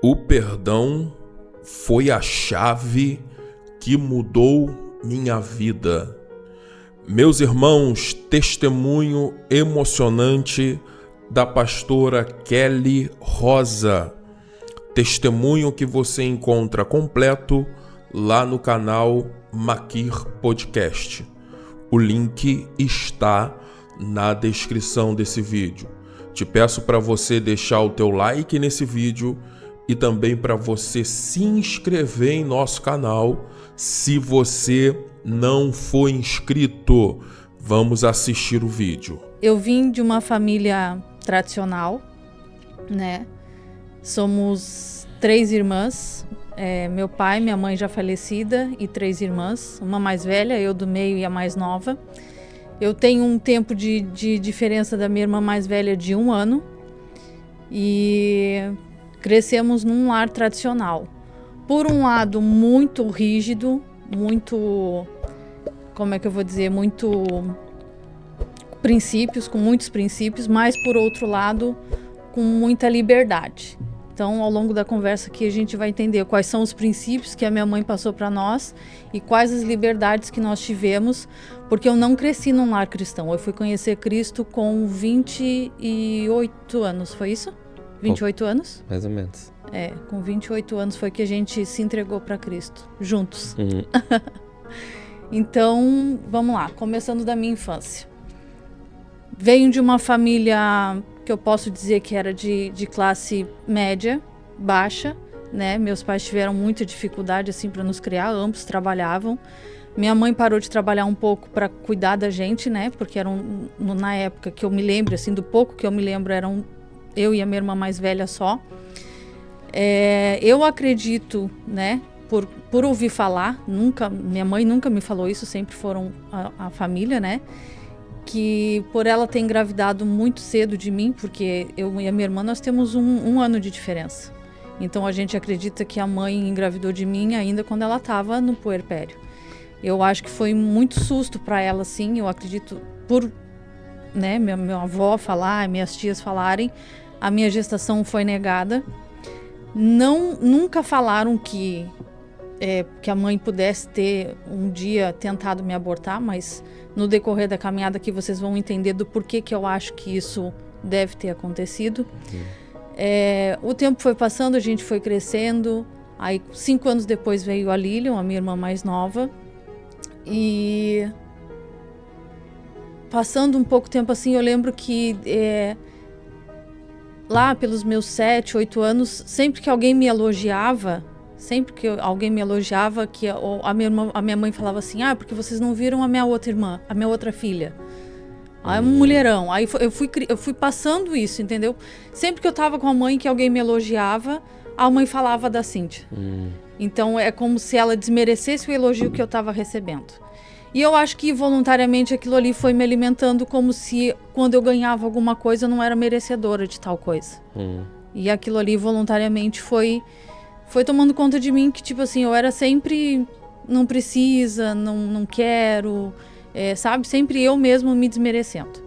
O perdão foi a chave que mudou minha vida. Meus irmãos, testemunho emocionante da pastora Kelly Rosa. Testemunho que você encontra completo lá no canal Makir Podcast. O link está na descrição desse vídeo. Te peço para você deixar o teu like nesse vídeo e também para você se inscrever em nosso canal se você não for inscrito. Vamos assistir o vídeo. Eu vim de uma família tradicional, né? Somos 3 irmãs, meu pai, minha mãe já falecida e 3 irmãs, uma mais velha, eu do meio e a mais nova. Eu tenho um tempo de diferença da minha irmã mais velha de 1 ano e crescemos num lar tradicional. Por um lado, muito rígido, muito, como é que eu vou dizer, com muitos princípios, mas por outro lado, com muita liberdade. Então, ao longo da conversa aqui, a gente vai entender quais são os princípios que a minha mãe passou para nós e quais as liberdades que nós tivemos, porque eu não cresci num lar cristão. Eu fui conhecer Cristo com 28 anos, foi isso? 28 anos? Mais ou menos. Com 28 anos foi que a gente se entregou para Cristo, juntos. Uhum. Então, vamos lá, começando da minha infância. Venho de uma família que eu posso dizer que era de classe média, baixa, né? Meus pais tiveram muita dificuldade assim para nos criar, ambos trabalhavam. Minha mãe parou de trabalhar um pouco para cuidar da gente, né? Porque na época que eu me lembro, assim, do pouco que eu me lembro, eram eu e a minha irmã mais velha só. Eu acredito, né? Por ouvir falar, minha mãe nunca me falou isso, sempre foram a família, né? Que por ela ter engravidado muito cedo de mim, porque eu e a minha irmã nós temos um ano de diferença. Então a gente acredita que a mãe engravidou de mim ainda quando ela estava no puerpério. Eu acho que foi muito susto para ela, sim. Eu acredito por, né, minha avó falar, minhas tias falarem, a minha gestação foi negada. Nunca falaram que a mãe pudesse ter um dia tentado me abortar, mas no decorrer da caminhada aqui vocês vão entender do porquê que eu acho que isso deve ter acontecido. O tempo foi passando, a gente foi crescendo, aí 5 anos depois veio a Lilian, a minha irmã mais nova, e passando um pouco tempo assim, eu lembro que lá pelos meus 7, 8 anos, sempre que alguém me elogiava, que a minha mãe falava assim, porque vocês não viram a minha outra irmã, a minha outra filha. É um mulherão. Aí eu fui passando isso, entendeu? Sempre que eu tava com a mãe que alguém me elogiava, a mãe falava da Cíntia. Então é como se ela desmerecesse o elogio que eu tava recebendo. E eu acho que voluntariamente aquilo ali foi me alimentando como se quando eu ganhava alguma coisa eu não era merecedora de tal coisa. E aquilo ali voluntariamente foi tomando conta de mim, que tipo assim, eu era sempre não precisa, não quero, sabe? Sempre eu mesma me desmerecendo.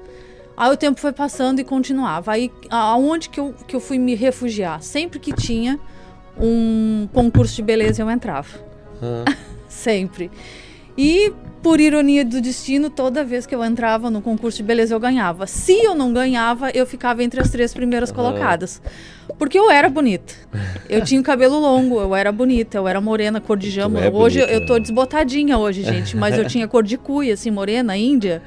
Aí o tempo foi passando e continuava. Aí aonde que eu fui me refugiar? Sempre que tinha um concurso de beleza eu entrava. Sempre. E por ironia do destino, toda vez que eu entrava no concurso de beleza eu ganhava. Se eu não ganhava, eu ficava entre as 3 primeiras colocadas. Porque eu era bonita. Eu tinha o cabelo longo, eu era bonita, eu era morena, cor de jama. Hoje bonita. Eu tô desbotadinha hoje, gente, mas eu tinha cor de cuia, assim, morena, índia.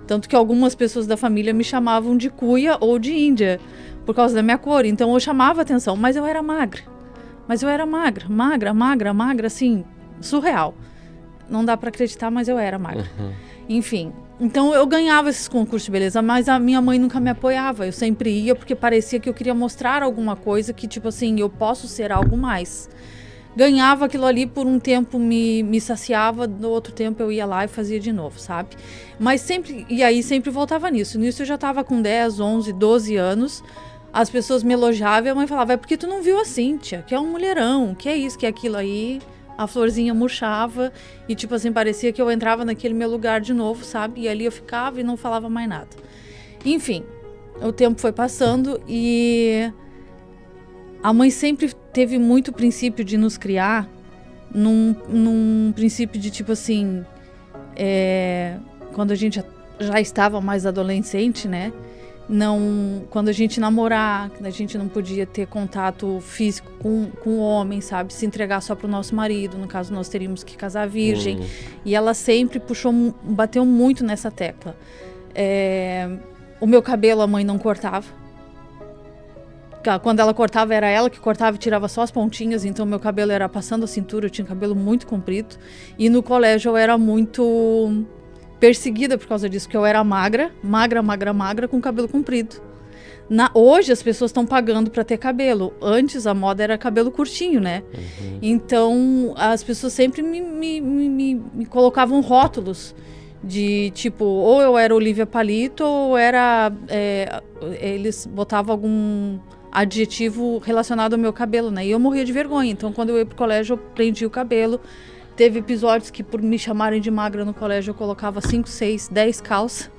Tanto que algumas pessoas da família me chamavam de cuia ou de índia, por causa da minha cor. Então eu chamava atenção, mas eu era magra. Magra, assim, surreal. Não dá pra acreditar, mas eu era magra. Enfim, então eu ganhava esses concursos de beleza, mas a minha mãe nunca me apoiava. Eu sempre ia porque parecia que eu queria mostrar alguma coisa que, tipo assim, eu posso ser algo mais. Ganhava aquilo ali por um tempo, me saciava, no outro tempo eu ia lá e fazia de novo, sabe? Mas sempre, e aí sempre voltava nisso. Nisso eu já tava com 10, 11, 12 anos, as pessoas me elogiavam e a mãe falava, porque tu não viu a Cíntia, que é um mulherão, que é isso, que é aquilo aí. A florzinha murchava e, tipo assim, parecia que eu entrava naquele meu lugar de novo, sabe? E ali eu ficava e não falava mais nada. Enfim, o tempo foi passando e A mãe sempre teve muito princípio de nos criar num princípio de tipo assim, quando a gente já estava mais adolescente, né? Quando a gente namorar, a gente não podia ter contato físico com o homem, sabe? Se entregar só pro nosso marido, no caso nós teríamos que casar virgem. E ela sempre bateu muito nessa tecla. O meu cabelo a mãe não cortava. Quando ela cortava, era ela que cortava e tirava só as pontinhas, então meu cabelo era passando a cintura, eu tinha cabelo muito comprido. E no colégio eu era muito perseguida por causa disso, porque eu era magra, com cabelo comprido. Hoje as pessoas estão pagando para ter cabelo. Antes a moda era cabelo curtinho, né? Então as pessoas sempre me colocavam rótulos de tipo, ou eu era Olivia Palito, ou era... eles botavam algum adjetivo relacionado ao meu cabelo, né? E eu morria de vergonha. Então quando eu ia pro colégio eu prendia o cabelo. Teve episódios que, por me chamarem de magra no colégio, eu colocava 5, 6, 10 calças.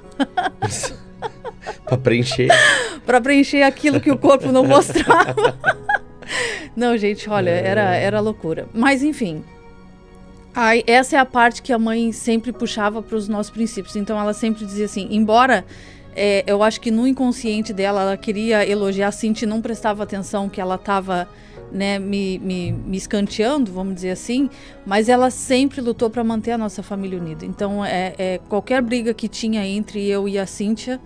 Pra preencher. Pra preencher aquilo que o corpo não mostrava. Não, gente, olha, era loucura. Mas, enfim. Essa é a parte que a mãe sempre puxava para os nossos princípios. Então, ela sempre dizia assim, embora... eu acho que no inconsciente dela, ela queria elogiar a Cintia e não prestava atenção que ela estava... né, me escanteando, vamos dizer assim, mas ela sempre lutou para manter a nossa família unida. Então, qualquer briga que tinha entre eu e a Cíntia,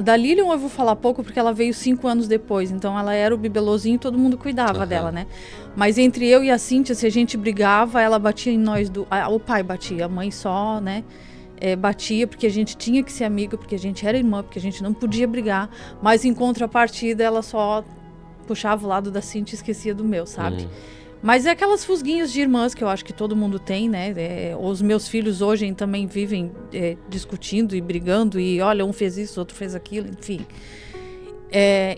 da Lilian eu vou falar pouco porque ela veio 5 anos depois, então ela era o bibelozinho e todo mundo cuidava dela, né? Mas entre eu e a Cíntia, se a gente brigava, ela batia em nós, o pai batia, a mãe só, né? Batia porque a gente tinha que ser amiga, porque a gente era irmã, porque a gente não podia brigar, mas em contrapartida ela só puxava o lado da Cintia e esquecia do meu, sabe? Mas é aquelas fusguinhas de irmãs que eu acho que todo mundo tem, né? Os meus filhos hoje também vivem discutindo e brigando e olha, um fez isso, outro fez aquilo, enfim.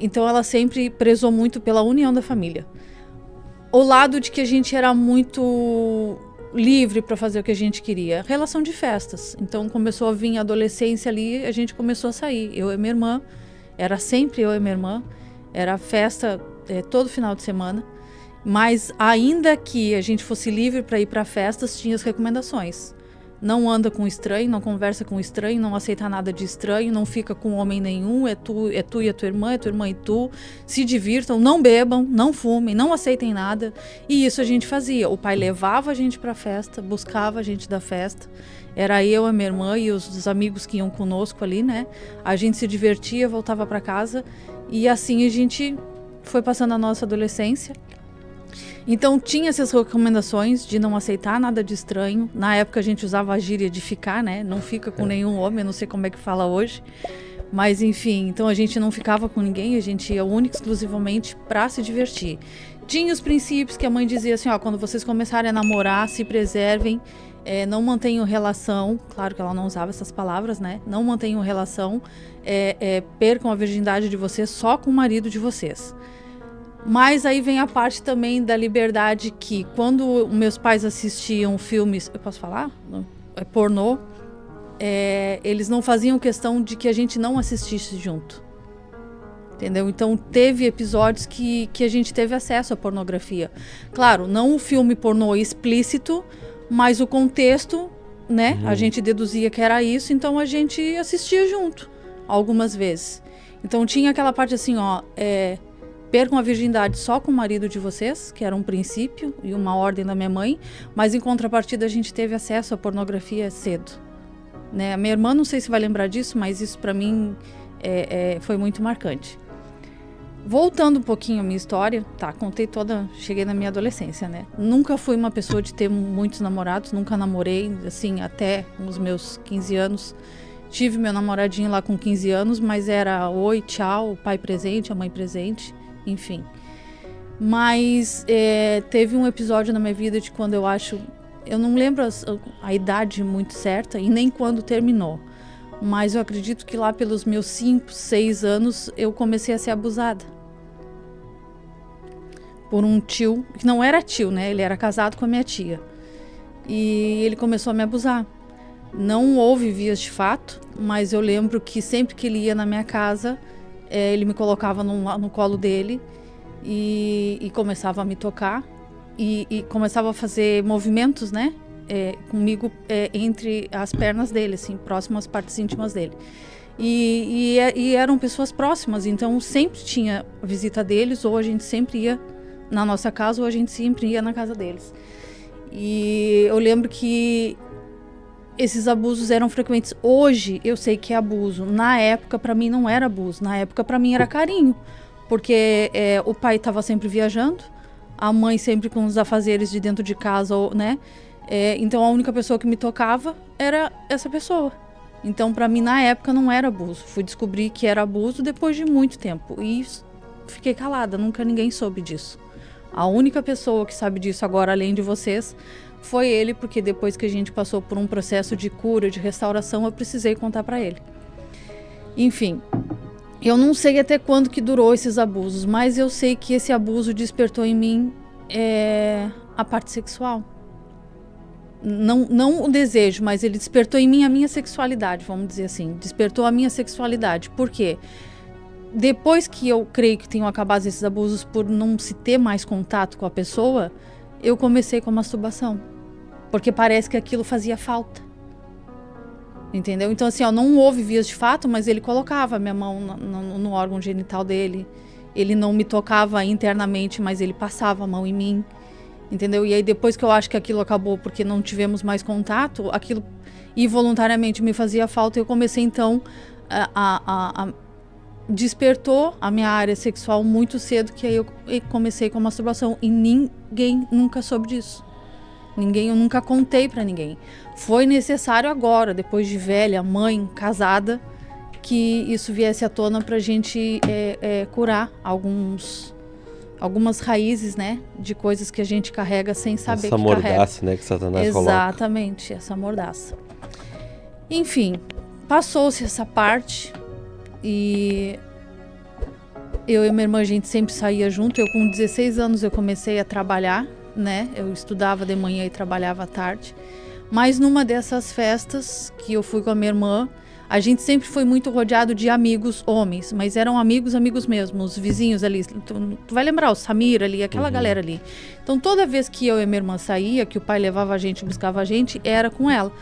Então ela sempre prezou muito pela união da família. O lado de que a gente era muito livre para fazer o que a gente queria. Relação de festas. Então começou a vir a adolescência ali, a gente começou a sair. Eu e minha irmã, era sempre eu e minha irmã. Era festa todo final de semana, mas ainda que a gente fosse livre para ir para festas, tinha as recomendações. Não anda com estranho, não conversa com estranho, não aceita nada de estranho, não fica com homem nenhum, é tu e a tua irmã e tu. Se divirtam, não bebam, não fumem, não aceitem nada. E isso a gente fazia. O pai levava a gente para a festa, buscava a gente da festa. Era eu, a minha irmã e os amigos que iam conosco ali, né? A gente se divertia, voltava para casa. E assim a gente foi passando a nossa adolescência. Então tinha essas recomendações de não aceitar nada de estranho. Na época a gente usava a gíria de ficar, né? Não fica com nenhum homem, eu não sei como é que fala hoje. Mas enfim, então a gente não ficava com ninguém, a gente ia única e exclusivamente para se divertir. Tinha os princípios que a mãe dizia assim, ó, quando vocês começarem a namorar, se preservem. Não mantenham relação, claro que ela não usava essas palavras, né? Não mantenham relação, percam a virgindade de vocês só com o marido de vocês. Mas aí vem a parte também da liberdade que quando meus pais assistiam filmes, eu posso falar? Pornô, eles não faziam questão de que a gente não assistisse junto. Entendeu? Então teve episódios que a gente teve acesso à pornografia. Claro, não o filme pornô explícito, mas o contexto, né? A gente deduzia que era isso, então a gente assistia junto, algumas vezes. Então tinha aquela parte assim, ó, percam a virgindade só com o marido de vocês, que era um princípio e uma ordem da minha mãe, mas em contrapartida a gente teve acesso à pornografia cedo. Né? A minha irmã, não sei se vai lembrar disso, mas isso pra mim foi muito marcante. Voltando um pouquinho à minha história, tá, cheguei na minha adolescência, né? Nunca fui uma pessoa de ter muitos namorados, nunca namorei, assim, até os meus 15 anos. Tive meu namoradinho lá com 15 anos, mas era oi, tchau, o pai presente, a mãe presente, enfim. Mas teve um episódio na minha vida de quando eu não lembro a idade muito certa e nem quando terminou. Mas eu acredito que lá pelos meus 5, 6 anos eu comecei a ser abusada. Por um tio, que não era tio, né? Ele era casado com a minha tia. E ele começou a me abusar. Não houve vias de fato, mas eu lembro que sempre que ele ia na minha casa, ele me colocava no colo dele e começava a me tocar e começava a fazer movimentos, né? Comigo entre as pernas dele, assim, próximo às partes íntimas dele. E eram pessoas próximas, então sempre tinha a visita deles, ou a gente sempre ia na nossa casa, ou a gente sempre ia na casa deles. E eu lembro que esses abusos eram frequentes. Hoje eu sei que é abuso. Na época, pra mim, não era abuso. Na época, pra mim, era carinho. Porque o pai estava sempre viajando, a mãe sempre com os afazeres de dentro de casa, né? Então a única pessoa que me tocava era essa pessoa. Então, pra mim, na época, não era abuso. Fui descobrir que era abuso depois de muito tempo. E fiquei calada, nunca ninguém soube disso. A única pessoa que sabe disso agora, além de vocês, foi ele, porque depois que a gente passou por um processo de cura, de restauração, eu precisei contar pra ele. Enfim, eu não sei até quando que durou esses abusos, mas eu sei que esse abuso despertou em mim a parte sexual. Não o desejo, mas ele despertou em mim a minha sexualidade, vamos dizer assim. Despertou a minha sexualidade. Por quê? Depois que eu creio que tenham acabado esses abusos por não se ter mais contato com a pessoa, eu comecei com a masturbação. Porque parece que aquilo fazia falta. Entendeu? Então, assim, não houve vias de fato, mas ele colocava a minha mão no órgão genital dele. Ele não me tocava internamente, mas ele passava a mão em mim. Entendeu? E aí depois que eu acho que aquilo acabou porque não tivemos mais contato, aquilo involuntariamente me fazia falta e eu comecei então despertou a minha área sexual muito cedo, que aí eu comecei com a masturbação e ninguém nunca soube disso. Eu nunca contei pra ninguém. Foi necessário agora, depois de velha, mãe, casada, que isso viesse à tona pra gente curar algumas raízes, né, de coisas que a gente carrega sem saber que carrega. Essa mordaça, né, que Satanás coloca. Exatamente, essa mordaça. Enfim, passou-se essa parte e eu e minha irmã, a gente sempre saía junto. Eu com 16 anos eu comecei a trabalhar, né, eu estudava de manhã e trabalhava à tarde. Mas numa dessas festas que eu fui com a minha irmã, a gente sempre foi muito rodeado de amigos homens, mas eram amigos mesmo, os vizinhos ali. Tu vai lembrar, o Samir ali, aquela galera ali. Então toda vez que eu e minha irmã saía, que o pai levava a gente, buscava a gente, era com ela,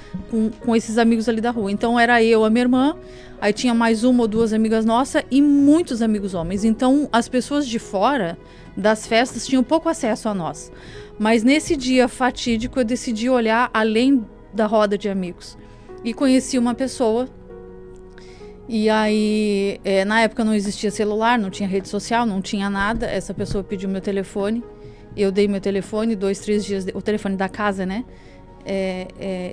com esses amigos ali da rua. Então era eu, a minha irmã, aí tinha mais uma ou duas amigas nossas e muitos amigos homens. Então as pessoas de fora das festas tinham pouco acesso a nós. Mas nesse dia fatídico eu decidi olhar além da roda de amigos. E conheci uma pessoa. E aí, na época não existia celular, não tinha rede social, não tinha nada. Essa pessoa pediu meu telefone, eu dei meu telefone, 2, 3 dias, o telefone da casa, né?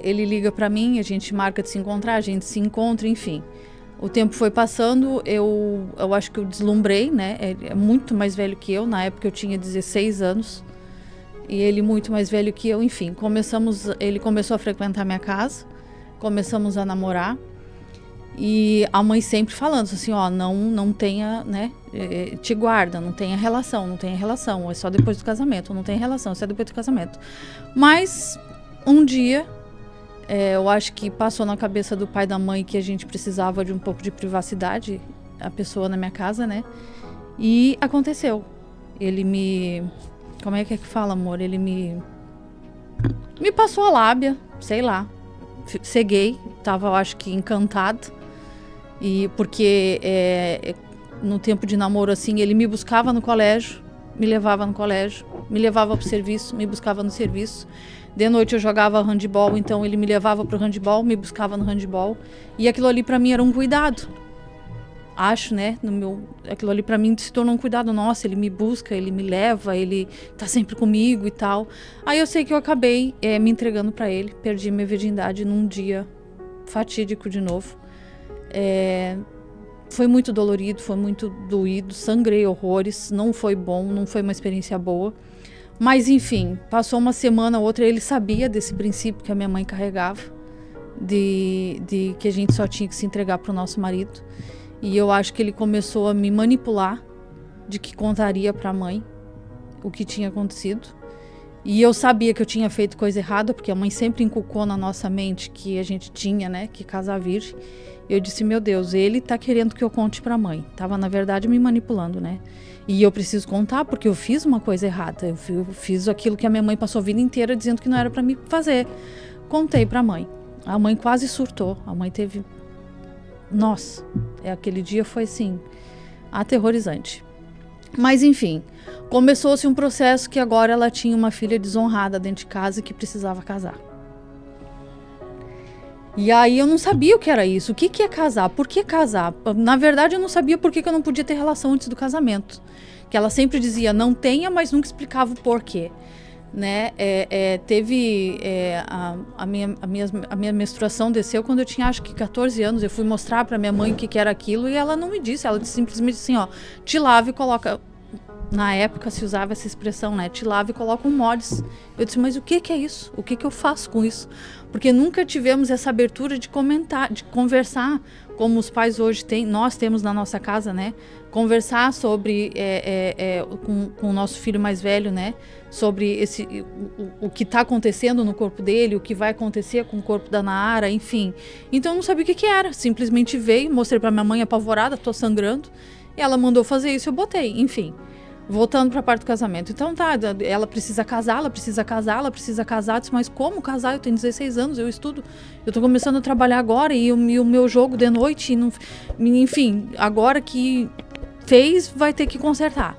Ele liga pra mim, a gente marca de se encontrar, a gente se encontra, enfim. O tempo foi passando, eu acho que eu deslumbrei, né? É muito mais velho que eu, na época eu tinha 16 anos. E ele muito mais velho que eu, enfim. Ele começou a frequentar minha casa, começamos a namorar. E a mãe sempre falando assim, não tenha, né, te guarda, não tenha relação, é só depois do casamento, não tem relação, é só depois do casamento. Mas um dia, eu acho que passou na cabeça do pai e da mãe que a gente precisava de um pouco de privacidade, a pessoa na minha casa, né, e aconteceu. Como é que fala, amor? Ele me passou a lábia, sei lá, ceguei, tava, eu acho que encantado. E porque no tempo de namoro, assim, ele me buscava no colégio, me levava no colégio, me levava pro serviço, me buscava no serviço. De noite eu jogava handebol, então ele me levava pro handebol, me buscava no handebol. E aquilo ali pra mim era um cuidado. Acho, né? Aquilo ali pra mim se tornou um cuidado. Nossa, ele me busca, ele me leva, ele tá sempre comigo e tal. Aí eu sei que eu acabei me entregando pra ele, perdi minha virgindade num dia fatídico de novo. Foi muito dolorido, foi muito doído, sangrei horrores, não foi bom, não foi uma experiência boa. Mas enfim, passou uma semana, outra, ele sabia desse princípio que a minha mãe carregava, de que a gente só tinha que se entregar pro nosso marido. E eu acho que ele começou a me manipular de que contaria pra mãe o que tinha acontecido. E eu sabia que eu tinha feito coisa errada, porque a mãe sempre inculcou na nossa mente que a gente tinha, né, que casar virgem. Eu disse, meu Deus, ele tá querendo que eu conte pra mãe. Tava, na verdade, me manipulando, né? E eu preciso contar porque eu fiz uma coisa errada. Eu fiz aquilo que a minha mãe passou a vida inteira dizendo que não era pra mim fazer. Contei pra mãe. A mãe quase surtou. A mãe teve... Nossa, aquele dia foi, assim, aterrorizante. Mas, enfim, começou-se um processo que agora ela tinha uma filha desonrada dentro de casa e que precisava casar. E aí eu não sabia o que era isso. O que é casar? Por que casar? Na verdade, eu não sabia por que eu não podia ter relação antes do casamento. Que ela sempre dizia, não tenha, mas nunca explicava o porquê. Né? A minha menstruação desceu quando eu tinha, acho que 14 anos. Eu fui mostrar pra minha mãe o que era aquilo e ela não me disse. Ela simplesmente disse assim, ó, te lava e coloca... Na época se usava essa expressão, né? Te lava e coloca um mods. Eu disse, mas o que é isso? O que eu faço com isso? Porque nunca tivemos essa abertura de comentar, de conversar, como os pais hoje têm, nós temos na nossa casa, né? Conversar sobre, com o nosso filho mais velho, né? Sobre o que está acontecendo no corpo dele, o que vai acontecer com o corpo da Nara, enfim. Então eu não sabia o que era. Simplesmente veio, mostrei para minha mãe apavorada, tô sangrando. E ela mandou fazer isso, eu botei, enfim. Voltando para a parte do casamento. Então tá, ela precisa casar, ela precisa casar, ela precisa casar. Disse, mas como casar? Eu tenho 16 anos, eu estudo. Eu tô começando a trabalhar agora e o meu jogo de noite, não, enfim, agora que fez, vai ter que consertar.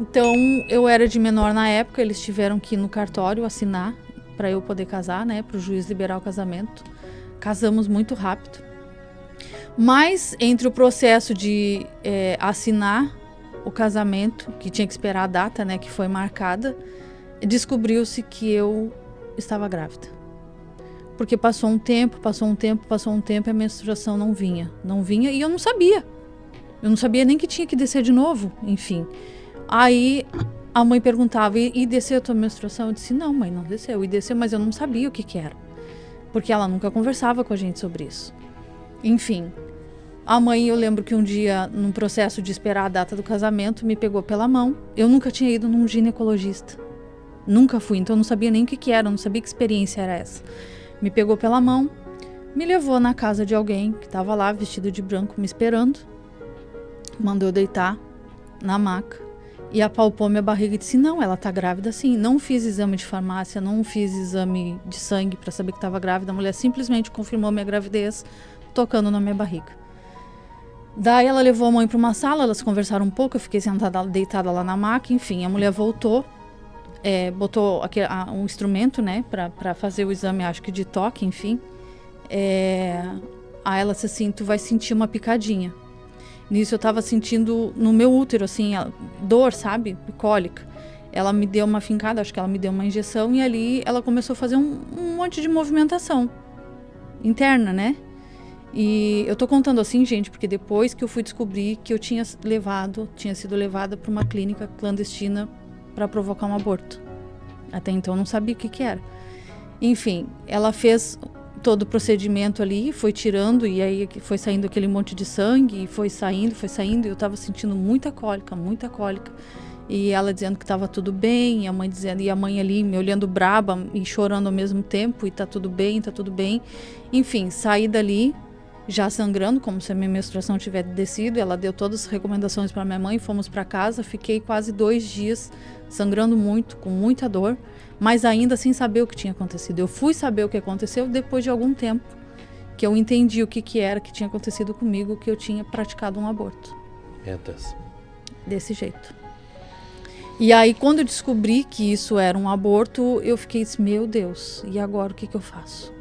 Então, eu era de menor na época, eles tiveram que ir no cartório assinar para eu poder casar, né, para o juiz liberar o casamento. Casamos muito rápido. Mas, entre o processo de assinar o casamento, que tinha que esperar a data, né, que foi marcada, descobriu-se que eu estava grávida. Porque passou um tempo e a menstruação não vinha e eu não sabia. Eu não sabia nem que tinha que descer de novo, enfim. Aí a mãe perguntava, e desceu a tua menstruação? Eu disse, não, mãe, não desceu. E desceu, mas eu não sabia o que era. Porque ela nunca conversava com a gente sobre isso. Enfim, a mãe, eu lembro que um dia, num processo de esperar a data do casamento, me pegou pela mão. Eu nunca tinha ido num ginecologista. Nunca fui, então eu não sabia nem o que era, não sabia que experiência era essa. Me pegou pela mão, me levou na casa de alguém que estava lá, vestido de branco, me esperando. Mandou eu deitar na maca e apalpou minha barriga e disse, não, ela tá grávida sim. Não fiz exame de farmácia, não fiz exame de sangue para saber que estava grávida. A mulher simplesmente confirmou minha gravidez, tocando na minha barriga. Daí ela levou a mãe para uma sala, elas conversaram um pouco, eu fiquei sentada, deitada lá na maca, enfim, a mulher voltou, botou um instrumento, né, para fazer o exame, acho que de toque, enfim. Aí ela disse assim, tu vai sentir uma picadinha. Nisso eu tava sentindo no meu útero, assim, dor, sabe, cólica. Ela me deu uma fincada, acho que ela me deu uma injeção e ali ela começou a fazer um monte de movimentação interna, né? E eu tô contando assim, gente, porque depois que eu fui descobrir que eu tinha sido levada para uma clínica clandestina para provocar um aborto. Até então eu não sabia o que era. Enfim, ela fez todo o procedimento ali, foi tirando e aí foi saindo aquele monte de sangue e foi saindo e eu tava sentindo muita cólica. E ela dizendo que estava tudo bem, e a mãe dizendo, e a mãe ali me olhando braba e chorando ao mesmo tempo, e tá tudo bem. Enfim, saí dali já sangrando, como se a minha menstruação tivesse descido. Ela deu todas as recomendações para minha mãe, fomos para casa, fiquei quase 2 dias sangrando muito, com muita dor, mas ainda sem saber o que tinha acontecido. Eu fui saber o que aconteceu depois de algum tempo, que eu entendi o que era que tinha acontecido comigo, que eu tinha praticado um aborto. Desse jeito. E aí, quando eu descobri que isso era um aborto, eu fiquei assim, meu Deus, e agora o que eu faço?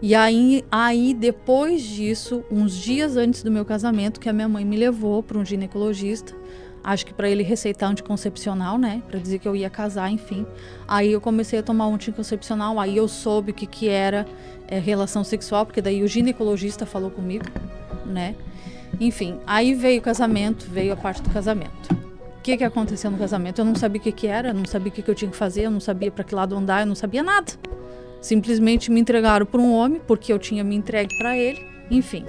E aí, depois disso, uns dias antes do meu casamento, que a minha mãe me levou para um ginecologista, acho que para ele receitar anticoncepcional, né, para dizer que eu ia casar, enfim. Aí eu comecei a tomar um anticoncepcional, aí eu soube o que era relação sexual, porque daí o ginecologista falou comigo, né. Enfim, aí veio o casamento, veio a parte do casamento. O que aconteceu no casamento? Eu não sabia o que era, eu não sabia o que eu tinha que fazer, eu não sabia para que lado andar, eu não sabia nada. Simplesmente me entregaram para um homem, porque eu tinha me entregue para ele, enfim.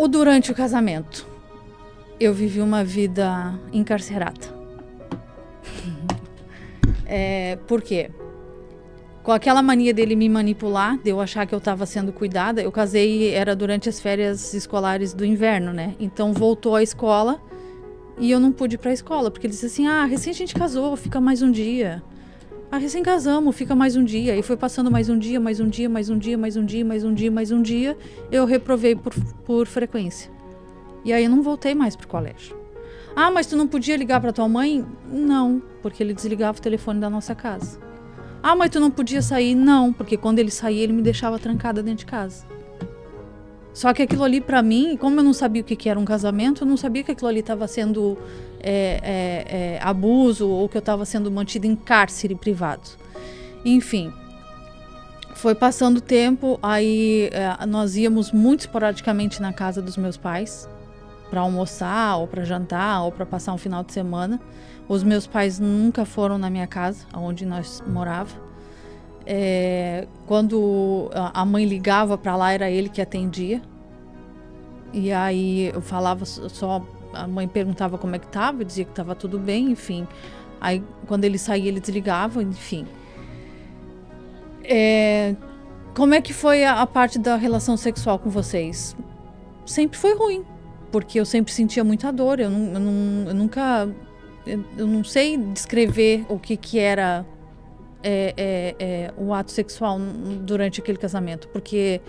Durante o casamento, eu vivi uma vida encarcerada. Por quê? Com aquela mania dele me manipular, de eu achar que eu estava sendo cuidada, eu casei, era durante as férias escolares do inverno, né? Então voltou à escola e eu não pude ir pra escola, porque ele disse assim, recém a gente casou, fica mais um dia. Recém casamos, fica mais um dia. E foi passando mais um dia, mais um dia, mais um dia, mais um dia, mais um dia, mais um dia. Eu reprovei por frequência. E aí eu não voltei mais pro colégio. Mas tu não podia ligar pra tua mãe? Não, porque ele desligava o telefone da nossa casa. Mas tu não podia sair? Não, porque quando ele saía, ele me deixava trancada dentro de casa. Só que aquilo ali pra mim, como eu não sabia o que era um casamento, eu não sabia que aquilo ali estava sendo abuso ou que eu estava sendo mantida em cárcere privado. Enfim, foi passando o tempo, aí nós íamos muito esporadicamente na casa dos meus pais para almoçar ou para jantar ou para passar um final de semana. Os meus pais nunca foram na minha casa, onde nós morávamos. Quando a mãe ligava para lá, era ele que atendia. E aí eu falava só, a mãe perguntava como é que estava, eu dizia que estava tudo bem, enfim. Aí quando ele saía, ele desligava, enfim. Como é que foi a parte da relação sexual com vocês? Sempre foi ruim, porque eu sempre sentia muita dor, eu não sei descrever o que era o ato sexual durante aquele casamento, porque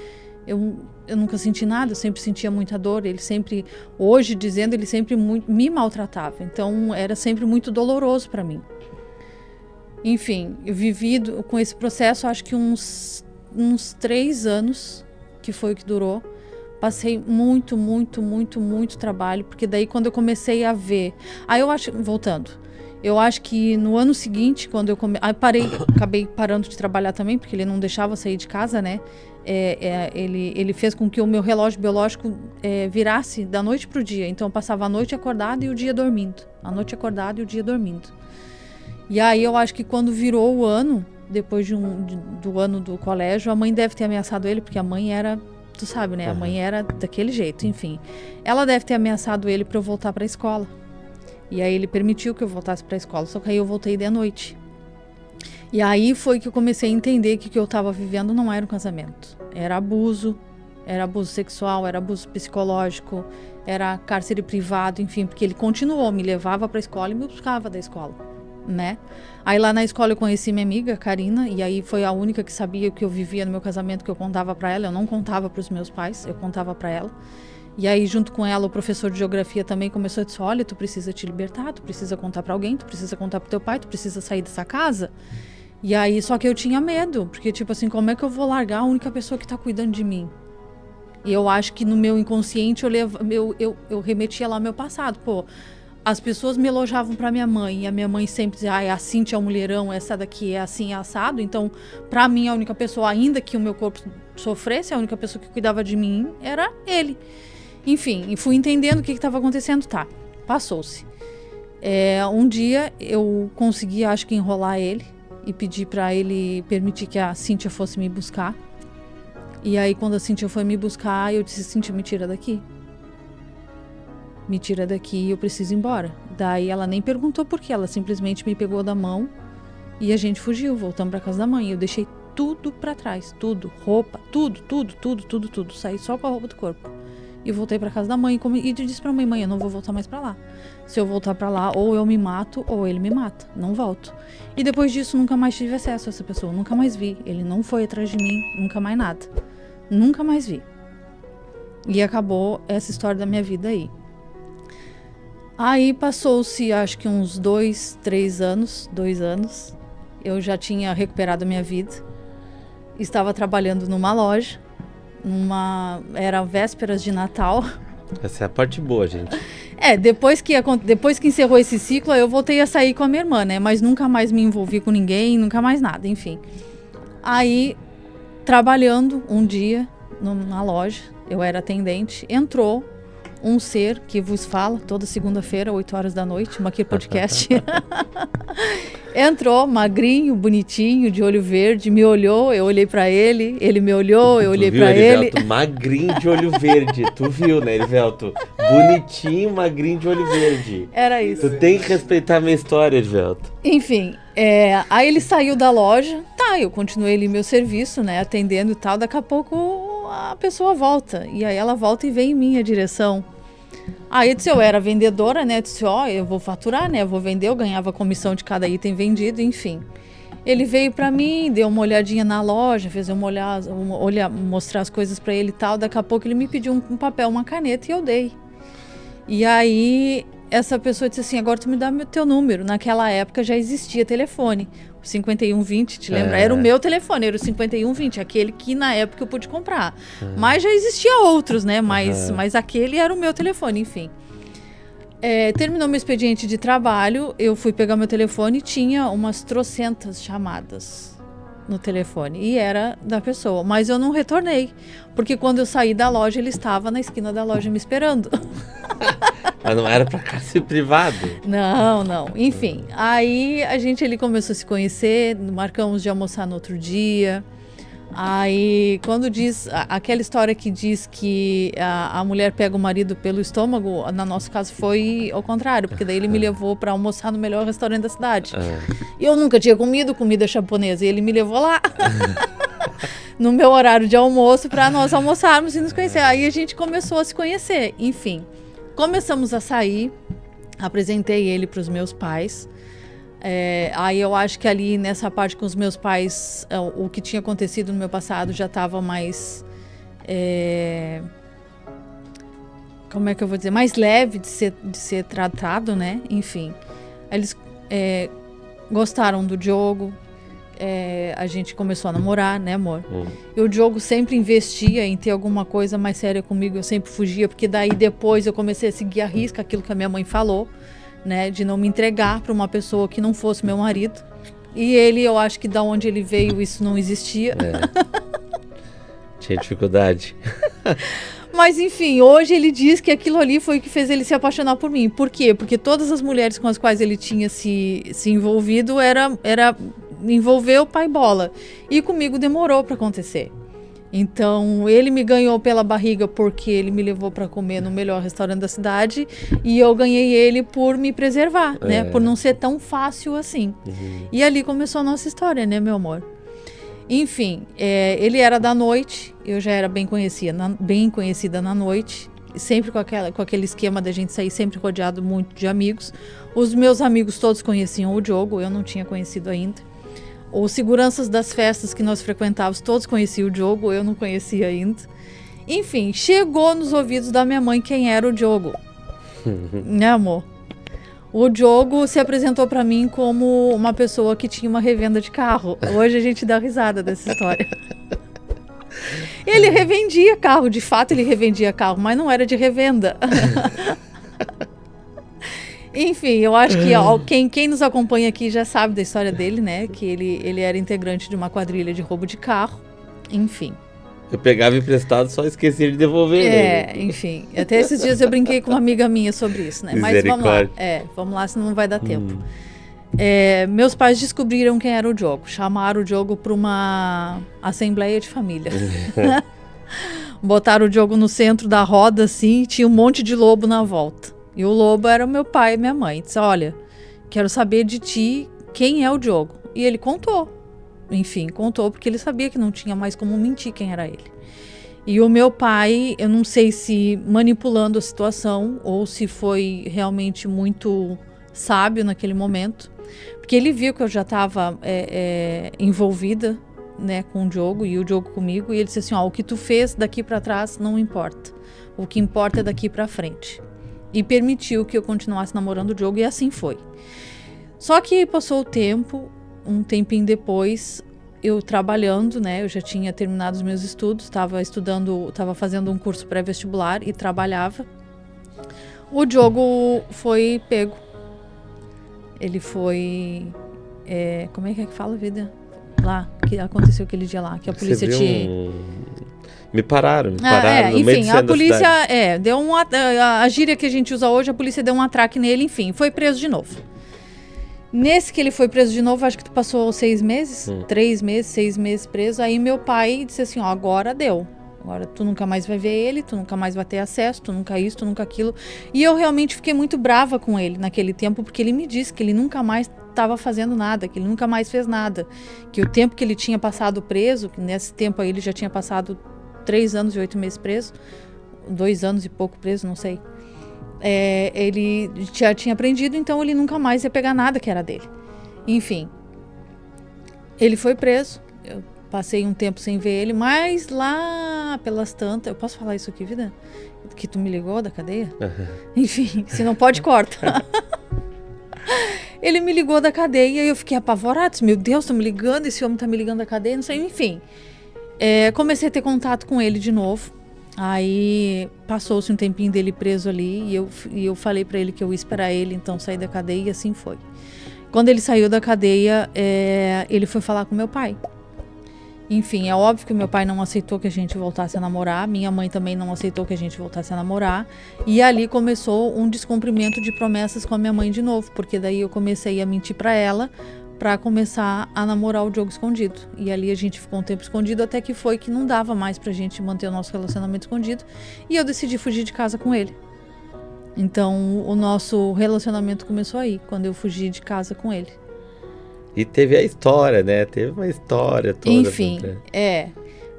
eu nunca senti nada, eu sempre sentia muita dor, ele sempre me maltratava, então era sempre muito doloroso para mim. Enfim, eu vivi com esse processo, acho que uns 3 anos, que foi o que durou. Passei muito, muito, muito, muito trabalho, porque daí quando eu comecei a ver... eu acho que no ano seguinte, quando eu acabei parando de trabalhar também, porque ele não deixava sair de casa, né? Ele fez com que o meu relógio biológico virasse da noite pro dia. Então eu passava a noite acordada e o dia dormindo. A noite acordada e o dia dormindo. E aí eu acho que quando virou o ano, depois do ano do colégio, a mãe deve ter ameaçado ele, porque a mãe era... Tu sabe, né? A mãe era daquele jeito, enfim. Ela deve ter ameaçado ele para eu voltar para a escola. E aí ele permitiu que eu voltasse para a escola, só que aí eu voltei de noite. E aí foi que eu comecei a entender que o que eu estava vivendo não era um casamento. Era abuso sexual, era abuso psicológico, era cárcere privado, enfim, porque ele continuou, me levava para a escola e me buscava da escola, né? Aí lá na escola eu conheci minha amiga, Karina, e aí foi a única que sabia o que eu vivia no meu casamento, que eu contava para ela. Eu não contava para os meus pais, eu contava para ela. E aí junto com ela o professor de geografia também começou a dizer, olha, tu precisa te libertar, tu precisa contar para alguém, tu precisa contar pro teu pai, tu precisa sair dessa casa. E aí só que eu tinha medo, porque tipo assim, como é que eu vou largar a única pessoa que tá cuidando de mim? E eu acho que no meu inconsciente eu remetia lá ao meu passado, as pessoas me elogiavam pra minha mãe, e a minha mãe sempre dizia, a Cíntia é um mulherão, essa daqui é assim, é assado. Então, pra mim, a única pessoa, ainda que o meu corpo sofresse, a única pessoa que cuidava de mim era ele. Enfim, e fui entendendo o que estava acontecendo, passou-se. Um dia, eu consegui, acho que, enrolar ele e pedir pra ele permitir que a Cíntia fosse me buscar. E aí, quando a Cíntia foi me buscar, eu disse, Cíntia, me tira daqui. Me tira daqui, eu preciso ir embora. Daí ela nem perguntou por quê, ela simplesmente me pegou da mão e a gente fugiu, voltamos pra casa da mãe. Eu deixei tudo pra trás, tudo, roupa, tudo. Saí só com a roupa do corpo. E voltei pra casa da mãe e disse pra mãe, eu não vou voltar mais pra lá. Se eu voltar pra lá, ou eu me mato, ou ele me mata. Não volto. E depois disso, nunca mais tive acesso a essa pessoa, nunca mais vi. Ele não foi atrás de mim, nunca mais nada. Nunca mais vi. E acabou essa história da minha vida aí. Aí passou-se, acho que uns 2 anos, eu já tinha recuperado a minha vida, estava trabalhando numa loja, era vésperas de Natal. Essa é a parte boa, gente. Depois que encerrou esse ciclo, eu voltei a sair com a minha irmã, né, mas nunca mais me envolvi com ninguém, nunca mais nada, enfim. Aí, trabalhando um dia na loja, eu era atendente, entrou um ser que vos fala toda segunda-feira, 8 horas da noite, Maquir Podcast. Entrou, magrinho, bonitinho, de olho verde, me olhou, eu olhei pra ele, ele me olhou, eu olhei pra ele. Erivelto, magrinho de olho verde, tu viu, né, Erivelto? Bonitinho, magrinho de olho verde. Era isso. Tu tem que respeitar a minha história, Erivelto. Enfim, aí ele saiu da loja, eu continuei ali meu serviço, né, atendendo e tal, daqui a pouco a pessoa volta, e aí ela volta e vem em minha direção. Aí eu era vendedora, né, disse, eu vou faturar, né, eu vou vender, eu ganhava comissão de cada item vendido, enfim. Ele veio pra mim, deu uma olhadinha na loja, fez eu mostrar as coisas pra ele e tal, daqui a pouco ele me pediu um papel, uma caneta e eu dei. E aí essa pessoa disse assim, agora tu me dá teu número. Naquela época já existia telefone, o 5120, te lembra? Era o meu telefone, era o 5120, aquele que na época eu pude comprar. Mas já existia outros, né? Mas aquele era o meu telefone, enfim. Terminou meu expediente de trabalho, eu fui pegar meu telefone e tinha umas trocentas chamadas no telefone. E era da pessoa, mas eu não retornei. Porque quando eu saí da loja, ele estava na esquina da loja me esperando. Mas não era pra cárcere privado? Não. Enfim, aí ele começou a se conhecer, marcamos de almoçar no outro dia. Aí, quando diz, aquela história que diz que a mulher pega o marido pelo estômago, no nosso caso foi ao contrário, porque daí ele me levou para almoçar no melhor restaurante da cidade. E eu nunca tinha comido comida japonesa, e ele me levou lá. No meu horário de almoço, para nós almoçarmos e nos conhecer. Aí a gente começou a se conhecer, enfim. Começamos a sair, apresentei ele para os meus pais. Aí eu acho que ali nessa parte com os meus pais, o que tinha acontecido no meu passado já estava mais, como é que eu vou dizer, mais leve de ser tratado, né? Enfim, eles gostaram do Diogo, a gente começou a namorar, né, amor? E o Diogo sempre investia em ter alguma coisa mais séria comigo, eu sempre fugia, porque daí depois eu comecei a seguir à risca aquilo que a minha mãe falou, né, de não me entregar para uma pessoa que não fosse meu marido. E ele, eu acho que da onde ele veio isso não existia. Tinha dificuldade. Mas enfim, hoje ele diz que aquilo ali foi o que fez ele se apaixonar por mim. Por quê? Porque todas as mulheres com as quais ele tinha se envolvido era envolver o pai bola. E comigo demorou para acontecer. Então, ele me ganhou pela barriga porque ele me levou para comer no melhor restaurante da cidade, e eu ganhei ele por me preservar, né? Por não ser tão fácil assim. E ali começou a nossa história, né, meu amor? Enfim, ele era da noite, eu já era bem conhecida na noite, sempre com aquele esquema da gente sair sempre rodeado muito de amigos. Os meus amigos todos conheciam o Diogo, eu não tinha conhecido ainda. Os seguranças das festas que nós frequentávamos, todos conheciam o Diogo, eu não conhecia ainda. Enfim, chegou nos ouvidos da minha mãe quem era o Diogo. Né, amor? O Diogo se apresentou pra mim como uma pessoa que tinha uma revenda de carro. Hoje a gente dá risada dessa história. Ele revendia carro, de fato ele revendia carro, mas não era de revenda. Enfim, eu acho que quem nos acompanha aqui já sabe da história dele, né? Que ele era integrante de uma quadrilha de roubo de carro. Enfim. Eu pegava emprestado, só esquecia de devolver. Enfim. Até esses dias eu brinquei com uma amiga minha sobre isso, né? Mas vamos lá. Vamos lá, senão não vai dar tempo. Meus pais descobriram quem era o Diogo. Chamaram o Diogo para uma assembleia de família. Botaram o Diogo no centro da roda, assim, e tinha um monte de lobo na volta. E o lobo era o meu pai e minha mãe. Disse, olha, quero saber de ti quem é o Diogo. E ele contou. Enfim, contou porque ele sabia que não tinha mais como mentir quem era ele. E o meu pai, eu não sei se manipulando a situação ou se foi realmente muito sábio naquele momento. Porque ele viu que eu já estava envolvida, né, com o Diogo e o Diogo comigo. E ele disse assim, o que tu fez daqui para trás não importa. O que importa é daqui para frente. E permitiu que eu continuasse namorando o Diogo, e assim foi. Só que passou o tempo, um tempinho depois, eu trabalhando, né? Eu já tinha terminado os meus estudos, estava fazendo um curso pré-vestibular e trabalhava. O Diogo foi pego. Ele foi... como é que fala, vida? Lá, que aconteceu aquele dia lá, que a polícia Me pararam no meio do enfim, centro a da polícia, cidade. deu a gíria que a gente usa hoje, a polícia deu um atraque nele, enfim, foi preso de novo. Nesse que ele foi preso de novo, acho que tu passou 6 meses, 3 meses, 6 meses preso, aí meu pai disse assim, ó, agora deu. Agora tu nunca mais vai ver ele, tu nunca mais vai ter acesso, tu nunca isso, tu nunca aquilo. E eu realmente fiquei muito brava com ele naquele tempo, porque ele me disse que ele nunca mais estava fazendo nada, que ele nunca mais fez nada. Que o tempo que ele tinha passado preso, que nesse tempo aí ele já tinha passado 3 anos e 8 meses preso, 2 anos e pouco preso, não sei. Ele já tinha aprendido, então ele nunca mais ia pegar nada que era dele. Enfim, ele foi preso. Eu passei um tempo sem ver ele, mas lá pelas tantas... Eu posso falar isso aqui, vida? Que tu me ligou da cadeia? Enfim, se não pode, corta. Ele me ligou da cadeia e eu fiquei apavorada. Meu Deus, tá me ligando, esse homem tá me ligando da cadeia, não sei, enfim. Comecei a ter contato com ele de novo. Aí passou-se um tempinho dele preso ali e eu falei pra ele que eu ia esperar ele então sair da cadeia e assim foi. Quando ele saiu da cadeia, ele foi falar com meu pai. Enfim, é óbvio que meu pai não aceitou que a gente voltasse a namorar, minha mãe também não aceitou que a gente voltasse a namorar, e ali começou um descumprimento de promessas com a minha mãe de novo, porque daí eu comecei a mentir pra ela, pra começar a namorar o Diogo escondido. E ali a gente ficou um tempo escondido, até que foi que não dava mais pra gente manter o nosso relacionamento escondido, e eu decidi fugir de casa com ele. Então, o nosso relacionamento começou aí, quando eu fugi de casa com ele. E teve a história, né? Teve uma história toda. Enfim,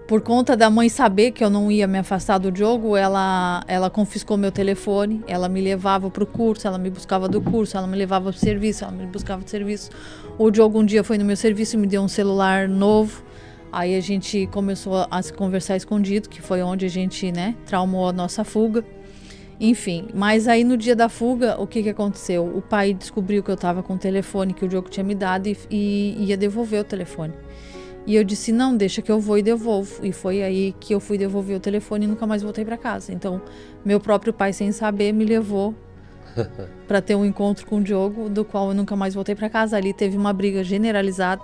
por conta da mãe saber que eu não ia me afastar do Diogo, ela confiscou meu telefone, ela me levava pro curso, ela me buscava do curso, ela me levava pro serviço, ela me buscava do serviço. O Diogo um dia foi no meu serviço e me deu um celular novo. Aí a gente começou a se conversar escondido, que foi onde a gente, né, traumou a nossa fuga. Enfim, mas aí no dia da fuga, o que aconteceu? O pai descobriu que eu tava com o telefone que o Diogo tinha me dado e ia devolver o telefone. E eu disse, não, deixa que eu vou e devolvo. E foi aí que eu fui devolver o telefone e nunca mais voltei pra casa. Então, meu próprio pai, sem saber, me levou pra ter um encontro com o Diogo, do qual eu nunca mais voltei pra casa. Ali teve uma briga generalizada.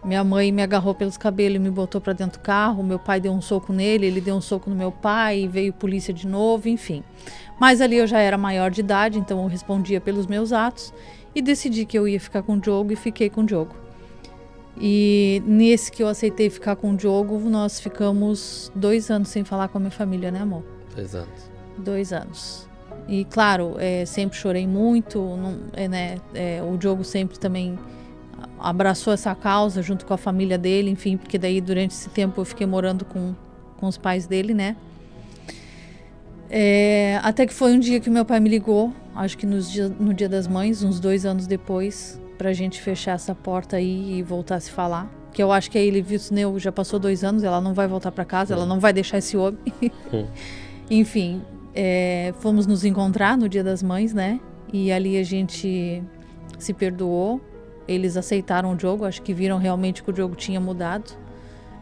Minha mãe me agarrou pelos cabelos e me botou pra dentro do carro. Meu pai deu um soco nele, ele deu um soco no meu pai, veio polícia de novo, enfim. Mas ali eu já era maior de idade, então eu respondia pelos meus atos e decidi que eu ia ficar com o Diogo e fiquei com o Diogo. E nesse que eu aceitei ficar com o Diogo, nós ficamos 2 anos sem falar com a minha família, né, amor? 2 anos. 2 anos. E claro, sempre chorei muito, o Diogo sempre também abraçou essa causa junto com a família dele, enfim, porque daí durante esse tempo eu fiquei morando com os pais dele, né? Até que foi um dia que meu pai me ligou, acho que no Dia das Mães, uns 2 anos depois, pra gente fechar essa porta aí e voltar a se falar. Que eu acho que aí ele viu, já passou 2 anos, ela não vai voltar pra casa, ela não vai deixar esse homem. Enfim, fomos nos encontrar no Dia das Mães, né? E ali a gente se perdoou. Eles aceitaram o Diogo, acho que viram realmente que o Diogo tinha mudado.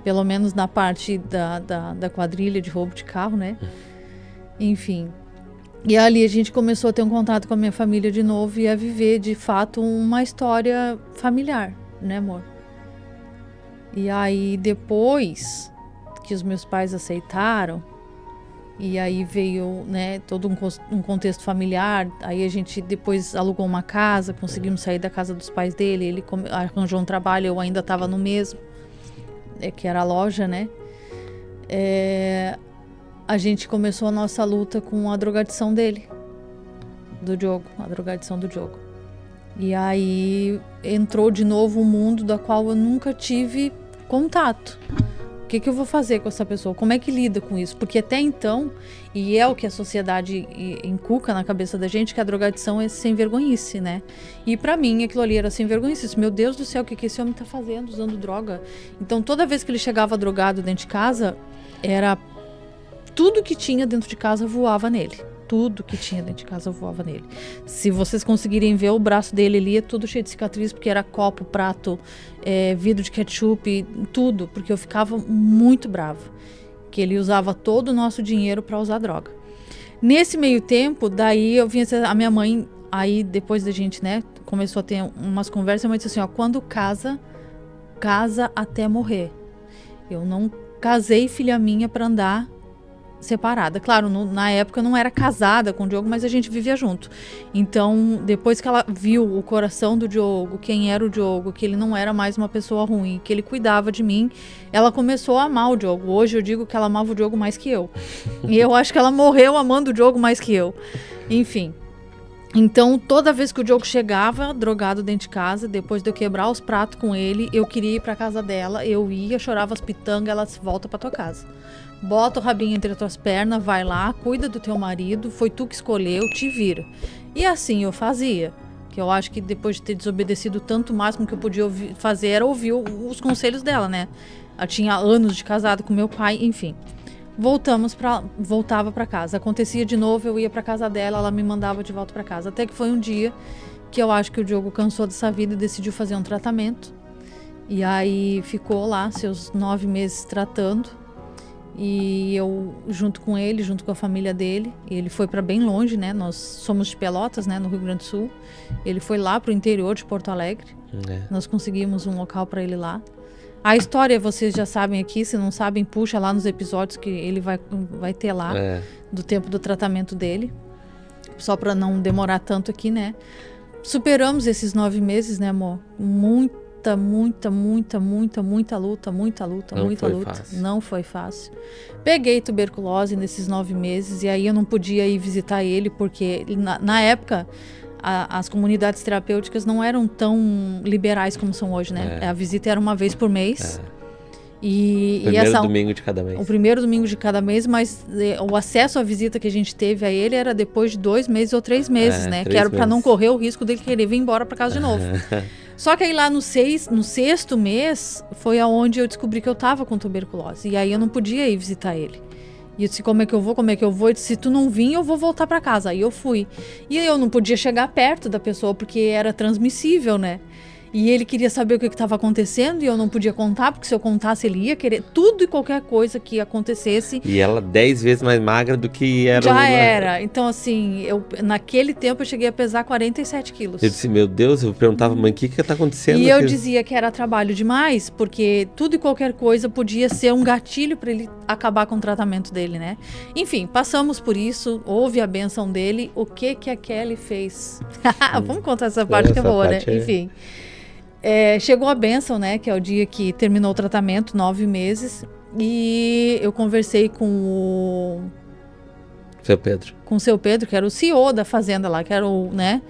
Pelo menos na parte da quadrilha de roubo de carro, né? Enfim. E ali a gente começou a ter um contato com a minha família de novo e a viver, de fato, uma história familiar, né, amor? E aí, depois que os meus pais aceitaram, e aí veio, né, todo um contexto familiar, aí a gente depois alugou uma casa, conseguimos sair da casa dos pais dele, ele arranjou um trabalho, eu ainda estava no mesmo, que era a loja, né? A gente começou a nossa luta com a drogadição dele, do Diogo, a drogadição do Diogo. E aí entrou de novo um mundo da qual eu nunca tive contato. O que eu vou fazer com essa pessoa? Como é que lida com isso? Porque até então, e é o que a sociedade inculca na cabeça da gente, que a drogadição é sem vergonhice, né? E pra mim aquilo ali era sem vergonhice. Meu Deus do céu, o que esse homem tá fazendo usando droga? Então toda vez que ele chegava drogado dentro de casa, era tudo que tinha dentro de casa voava nele. Tudo que tinha dentro de casa voava nele. Se vocês conseguirem ver o braço dele ali, é tudo cheio de cicatriz, porque era copo, prato, vidro de ketchup, tudo, porque eu ficava muito brava, que ele usava todo o nosso dinheiro para usar droga. Nesse meio tempo, daí eu vinha, a minha mãe, aí depois da gente, né, começou a ter umas conversas, a mãe disse assim, ó, quando casa até morrer. Eu não casei filha minha pra andar separada. Claro, na época eu não era casada com o Diogo, mas a gente vivia junto. Então, depois que ela viu o coração do Diogo, quem era o Diogo, que ele não era mais uma pessoa ruim, que ele cuidava de mim, ela começou a amar o Diogo. Hoje eu digo que ela amava o Diogo mais que eu. E eu acho que ela morreu amando o Diogo mais que eu. Enfim. Então, toda vez que o Diogo chegava drogado dentro de casa, depois de eu quebrar os pratos com ele, eu queria ir pra casa dela, eu ia, chorava as pitangas, ela se volta pra tua casa. Bota o rabinho entre as tuas pernas, vai lá, cuida do teu marido, foi tu que escolheu, te vira. E assim eu fazia. Que eu acho que depois de ter desobedecido tanto, o máximo que eu podia fazer era ouvir os conselhos dela, né? Ela tinha anos de casado com meu pai, enfim. Voltava pra casa. Acontecia de novo, eu ia pra casa dela, ela me mandava de volta pra casa. Até que foi um dia que eu acho que o Diogo cansou dessa vida e decidiu fazer um tratamento. E aí ficou lá seus 9 meses tratando. E eu, junto com ele, junto com a família dele, ele foi para bem longe, né? Nós somos de Pelotas, né? No Rio Grande do Sul. Ele foi lá pro interior de Porto Alegre. Nós conseguimos um local para ele lá. A história vocês já sabem aqui, se não sabem, puxa lá nos episódios que ele vai ter lá, do tempo do tratamento dele. Só para não demorar tanto aqui, né? Superamos esses 9 meses, né, amor? Muita luta. Não foi fácil. Peguei tuberculose nesses 9 meses e aí eu não podia ir visitar ele porque na época as comunidades terapêuticas não eram tão liberais como são hoje, né? A visita era uma vez por mês. Domingo de cada mês. O primeiro domingo de cada mês, mas o acesso à visita que a gente teve a ele era depois de 2 meses ou 3 meses, né? Que era para não correr o risco dele querer vir embora para casa de novo. Só que aí lá no 6º mês foi aonde eu descobri que eu tava com tuberculose. E aí eu não podia ir visitar ele. E eu disse, como é que eu vou? Eu disse, se tu não vir, eu vou voltar para casa. Aí eu fui. E aí eu não podia chegar perto da pessoa porque era transmissível, né? E ele queria saber o que estava acontecendo e eu não podia contar, porque se eu contasse ele ia querer tudo e qualquer coisa que acontecesse. E ela 10 vezes mais magra do que era. Já era. Então assim, naquele tempo eu cheguei a pesar 47 quilos. Eu disse, meu Deus, eu perguntava, mãe, o que está acontecendo? E eu dizia que era trabalho demais, porque tudo e qualquer coisa podia ser um gatilho para ele acabar com o tratamento dele, né? Enfim, passamos por isso, houve a bênção dele. O que a Kelly fez? Vamos contar essa parte que é boa, né? Enfim. Chegou a bênção, né? Que é o dia que terminou o tratamento, 9 meses. E eu conversei com o seu Pedro. Com o seu Pedro, que era o CEO da fazenda lá, que era o, né?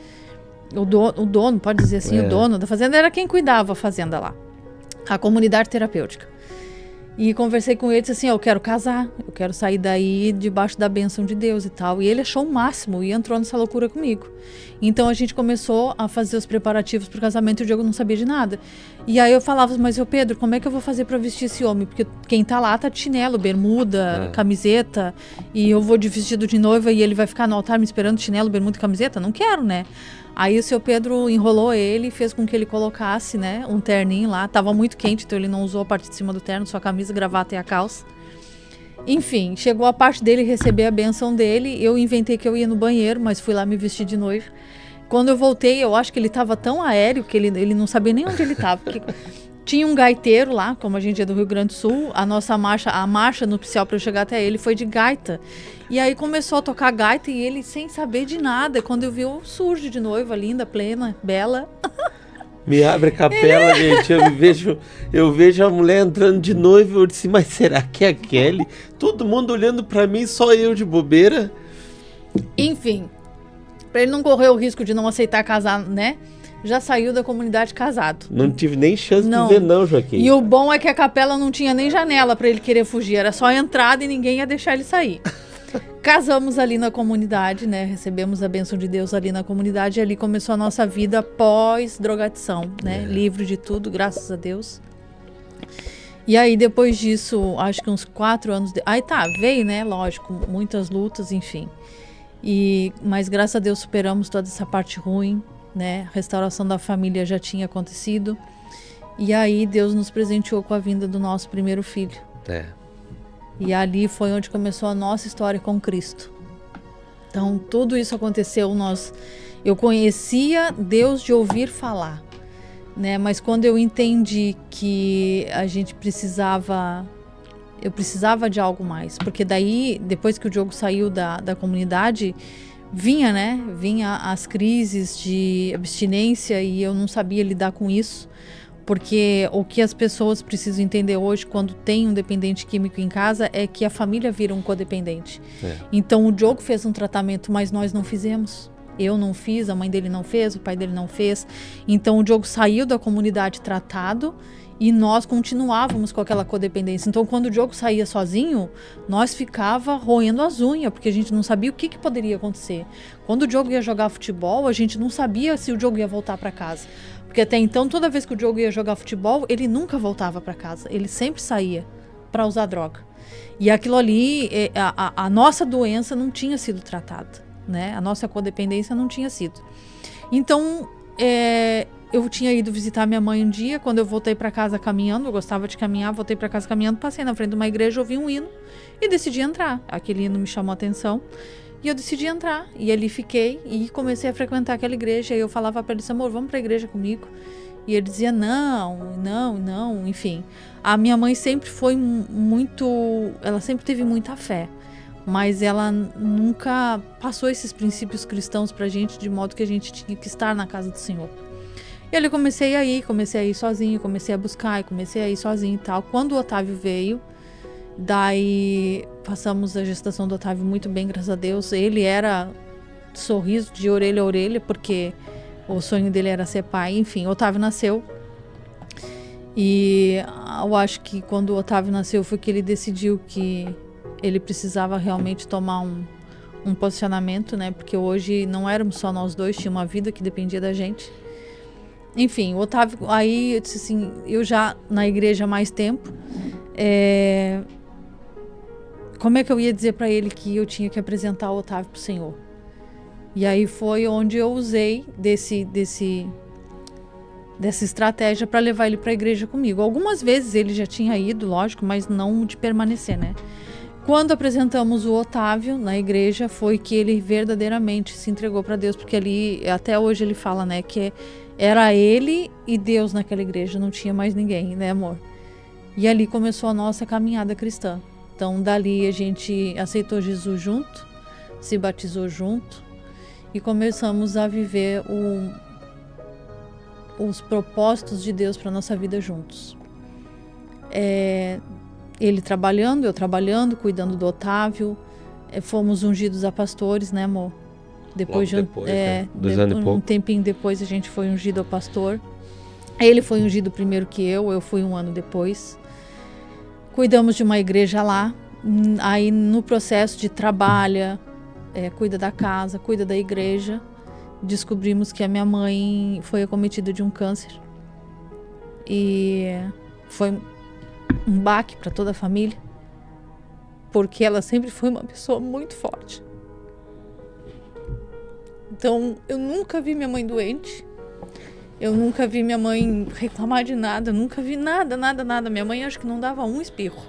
O dono, pode dizer assim, o dono da fazenda era quem cuidava a fazenda lá. A comunidade terapêutica. E conversei com ele e disse assim, eu quero casar, eu quero sair daí debaixo da bênção de Deus e tal. E ele achou o máximo e entrou nessa loucura comigo. Então a gente começou a fazer os preparativos pro casamento e o Diogo não sabia de nada. E aí eu falava, mas eu Pedro, como é que eu vou fazer pra vestir esse homem? Porque quem tá lá tá de chinelo, bermuda, camiseta, e eu vou de vestido de noiva e ele vai ficar no altar me esperando de chinelo, bermuda e camiseta? Não quero, né? Aí o seu Pedro enrolou ele e fez com que ele colocasse, né, um terninho lá. Tava muito quente, então ele não usou a parte de cima do terno, só a camisa, gravata e a calça. Enfim, chegou a parte dele receber a bênção dele. Eu inventei que eu ia no banheiro, mas fui lá me vestir de noiva. Quando eu voltei, eu acho que ele tava tão aéreo que ele não sabia nem onde ele tava. Porque tinha um gaiteiro lá, como a gente é do Rio Grande do Sul, a marcha nupcial para eu chegar até ele foi de gaita. E aí começou a tocar gaita e ele sem saber de nada. Quando eu vi, eu surge de noiva, linda, plena, bela. Me abre a capela, gente. Eu vejo a mulher entrando de noiva. Eu disse, mas será que é a Kelly? Todo mundo olhando pra mim, só eu de bobeira. Enfim, pra ele não correr o risco de não aceitar casar, né? Já saiu da comunidade casado. Não tive nem chance de ver não, Joaquim. E o bom é que a capela não tinha nem janela pra ele querer fugir. Era só a entrada e ninguém ia deixar ele sair. Casamos ali na comunidade, né? Recebemos a bênção de Deus ali na comunidade e ali começou a nossa vida pós-drogadição, né? Livre de tudo, graças a Deus. E aí depois disso, acho que uns 4 anos... Aí veio, né? Lógico, muitas lutas, enfim. Mas graças a Deus superamos toda essa parte ruim, né? A restauração da família já tinha acontecido. E aí Deus nos presenteou com a vinda do nosso primeiro filho. E ali foi onde começou a nossa história com Cristo. Então, tudo isso aconteceu. Eu conhecia Deus de ouvir falar, né? Mas quando eu entendi que a gente precisava Eu precisava de algo mais. Porque daí, depois que o Diogo saiu da comunidade, vinha, né? Vinha as crises de abstinência e eu não sabia lidar com isso. Porque o que as pessoas precisam entender hoje quando tem um dependente químico em casa é que a família vira um codependente. Então o Diogo fez um tratamento, mas nós não fizemos. Eu não fiz, a mãe dele não fez, o pai dele não fez. Então o Diogo saiu da comunidade tratado e nós continuávamos com aquela codependência. Então quando o Diogo saía sozinho, nós ficava roendo as unhas, porque a gente não sabia o que poderia acontecer. Quando o Diogo ia jogar futebol, a gente não sabia se o Diogo ia voltar para casa. Porque até então, toda vez que o Diogo ia jogar futebol, ele nunca voltava para casa. Ele sempre saía para usar droga. E aquilo ali, a nossa doença não tinha sido tratada, né? A nossa codependência não tinha sido. Então, eu tinha ido visitar minha mãe um dia, quando eu voltei para casa caminhando, eu gostava de caminhar, voltei para casa caminhando, passei na frente de uma igreja, ouvi um hino e decidi entrar. Aquele hino me chamou a atenção. E eu decidi entrar, e ali fiquei, e comecei a frequentar aquela igreja, e eu falava para ele, amor, vamos para a igreja comigo? E ele dizia, não, enfim. A minha mãe sempre foi ela sempre teve muita fé, mas ela nunca passou esses princípios cristãos pra gente, de modo que a gente tinha que estar na casa do Senhor. E ali comecei a ir sozinho, comecei a buscar, e comecei a ir sozinho e tal. Quando o Otávio veio, daí passamos a gestação do Otávio muito bem, graças a Deus. Ele era sorriso de orelha a orelha, porque o sonho dele era ser pai. Enfim, o Otávio nasceu. E eu acho que quando o Otávio nasceu foi que ele decidiu que ele precisava realmente tomar um posicionamento, né? Porque hoje não éramos só nós dois, tinha uma vida que dependia da gente. Enfim, o Otávio, aí eu disse assim, eu já na igreja há mais tempo, como é que eu ia dizer para ele que eu tinha que apresentar o Otávio pro Senhor? E aí foi onde eu usei dessa estratégia para levar ele para a igreja comigo. Algumas vezes ele já tinha ido, lógico, mas não de permanecer, né? Quando apresentamos o Otávio na igreja, foi que ele verdadeiramente se entregou para Deus, porque ali, até hoje ele fala, né, que era ele e Deus naquela igreja, não tinha mais ninguém, né, amor? E ali começou a nossa caminhada cristã. Então, dali a gente aceitou Jesus junto, se batizou junto e começamos a viver os propósitos de Deus para nossa vida juntos. Ele trabalhando, eu trabalhando, cuidando do Otávio. Fomos ungidos a pastores, né, amor? Depois, um tempinho depois a gente foi ungido a pastor. Ele foi ungido primeiro que eu fui um ano depois. Cuidamos de uma igreja lá. Aí no processo de trabalho, cuida da casa, cuida da igreja, descobrimos que a minha mãe foi acometida de um câncer. E foi um baque para toda a família, porque ela sempre foi uma pessoa muito forte. Então, eu nunca vi minha mãe doente, eu nunca vi minha mãe reclamar de nada, nunca vi nada. Minha mãe acho que não dava um espirro.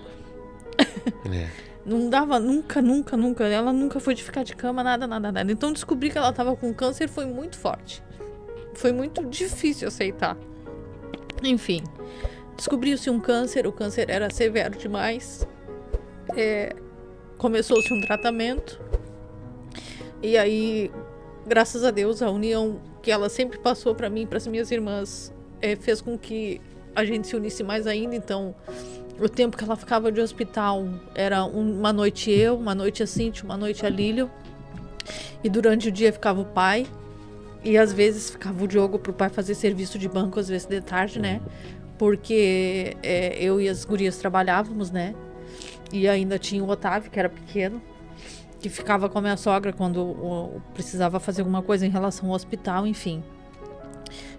Não dava nunca. Ela nunca foi de ficar de cama, nada. Então, descobrir que ela estava com câncer foi muito forte. Foi muito difícil aceitar. Enfim, descobriu-se um câncer, o câncer era severo demais. Começou-se um tratamento. E aí, graças a Deus, a união que ela sempre passou para mim e para as minhas irmãs fez com que a gente se unisse mais ainda. Então, o tempo que ela ficava de hospital era uma noite eu, uma noite a Cíntia, uma noite a Lílio. E durante o dia ficava o pai. E às vezes ficava o Diogo pro pai fazer serviço de banco, às vezes de tarde, né? Porque eu e as gurias trabalhávamos, né? E ainda tinha o Otávio, que era pequeno, que ficava com a minha sogra quando precisava fazer alguma coisa em relação ao hospital, enfim.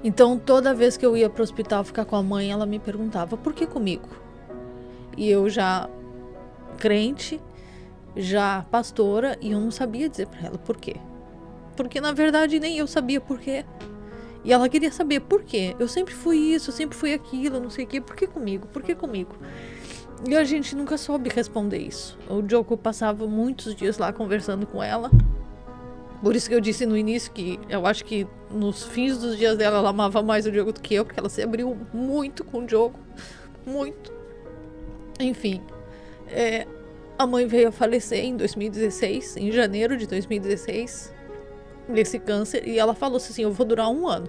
Então, toda vez que eu ia pro hospital ficar com a mãe, ela me perguntava, por que comigo? E eu já crente, já pastora, e eu não sabia dizer pra ela por quê. Porque, na verdade, nem eu sabia por quê. E ela queria saber por quê. Eu sempre fui isso, eu sempre fui aquilo, não sei o quê. Por que comigo? Por que comigo? E a gente nunca soube responder isso. O Diogo passava muitos dias lá conversando com ela. Por isso que eu disse no início que eu acho que nos fins dos dias dela ela amava mais o Diogo do que eu, porque ela se abriu muito com o Diogo. Muito. Enfim. A mãe veio a falecer em 2016, em janeiro de 2016, desse câncer, e ela falou assim, eu vou durar 1 ano.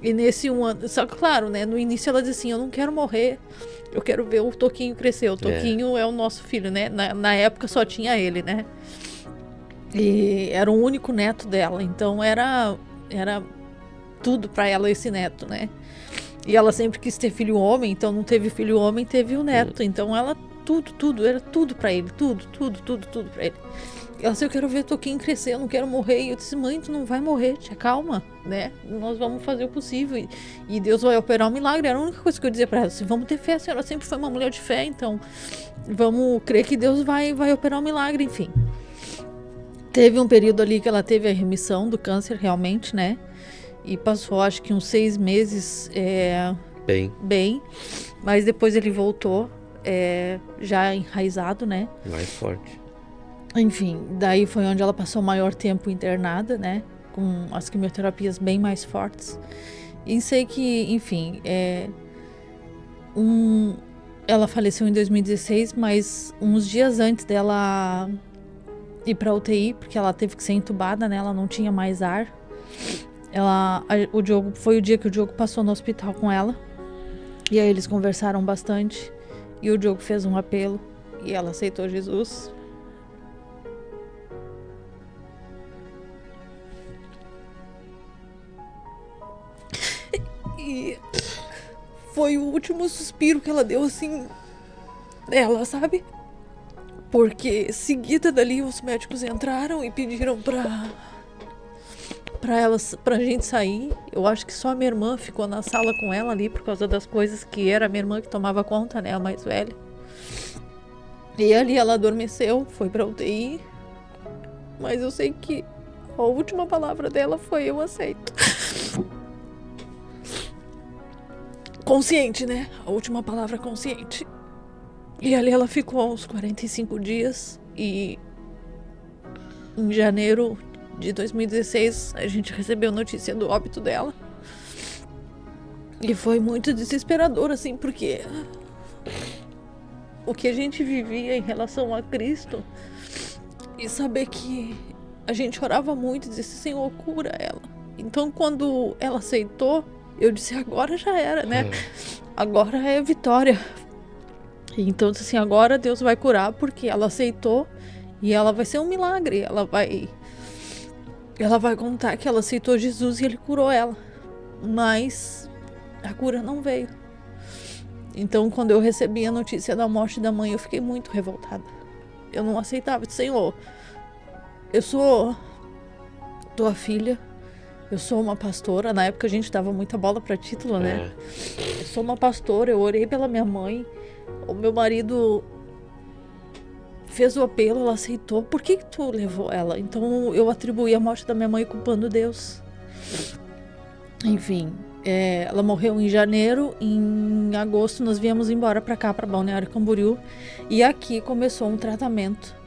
E nesse 1 ano, só que claro, né, no início ela disse assim, eu não quero morrer, eu quero ver o Toquinho crescer, o Toquinho é o nosso filho, né, na época só tinha ele, né, e era o único neto dela, então era tudo pra ela esse neto, né, e ela sempre quis ter filho homem, então não teve filho homem, teve o neto, então ela era tudo pra ele, tudo pra ele. Ela disse, eu quero ver o Toquinho crescer, eu não quero morrer. E eu disse, mãe, tu não vai morrer, tia, calma, né? Nós vamos fazer o possível e Deus vai operar um milagre. Era a única coisa que eu dizia pra ela, assim, vamos ter fé, a senhora sempre foi uma mulher de fé, então vamos crer que Deus vai operar um milagre, enfim. Teve um período ali que ela teve a remissão do câncer, realmente, né? E passou, acho que uns 6 meses bem, mas depois ele voltou, já enraizado, né? Mais forte. Enfim, daí foi onde ela passou o maior tempo internada, né? Com as quimioterapias bem mais fortes. E sei que, enfim, ela faleceu em 2016, mas uns dias antes dela ir pra UTI, porque ela teve que ser entubada, né? Ela não tinha mais ar. Foi o dia que o Diogo passou no hospital com ela. E aí eles conversaram bastante. E o Diogo fez um apelo. E ela aceitou Jesus. E foi o último suspiro que ela deu, assim, dela, sabe? Porque seguida dali os médicos entraram e pediram pra gente sair. Eu acho que só a minha irmã ficou na sala com ela ali por causa das coisas que era a minha irmã que tomava conta, né? A mais velha. E ali ela adormeceu, foi pra UTI. Mas eu sei que a última palavra dela foi eu aceito. Consciente, né? A última palavra consciente. E ali ela ficou uns 45 dias e em janeiro de 2016 a gente recebeu notícia do óbito dela. E foi muito desesperador, assim, porque o que a gente vivia em relação a Cristo e saber que a gente orava muito e disse, Senhor, cura ela. Então quando ela aceitou, eu disse, agora já era, né? Agora é vitória. Então, assim, agora Deus vai curar porque ela aceitou e ela vai ser um milagre. Ela vai contar que ela aceitou Jesus e ele curou ela. Mas a cura não veio. Então, quando eu recebi a notícia da morte da mãe, eu fiquei muito revoltada. Eu não aceitava. Eu disse, Senhor, eu sou tua filha. Eu sou uma pastora, na época a gente dava muita bola pra título, né? Eu sou uma pastora, eu orei pela minha mãe, o meu marido fez o apelo, ela aceitou. Por que tu levou ela? Então eu atribuí a morte da minha mãe culpando Deus. Enfim, ela morreu em janeiro, em agosto nós viemos embora pra cá, pra Balneário Camboriú, e aqui começou um tratamento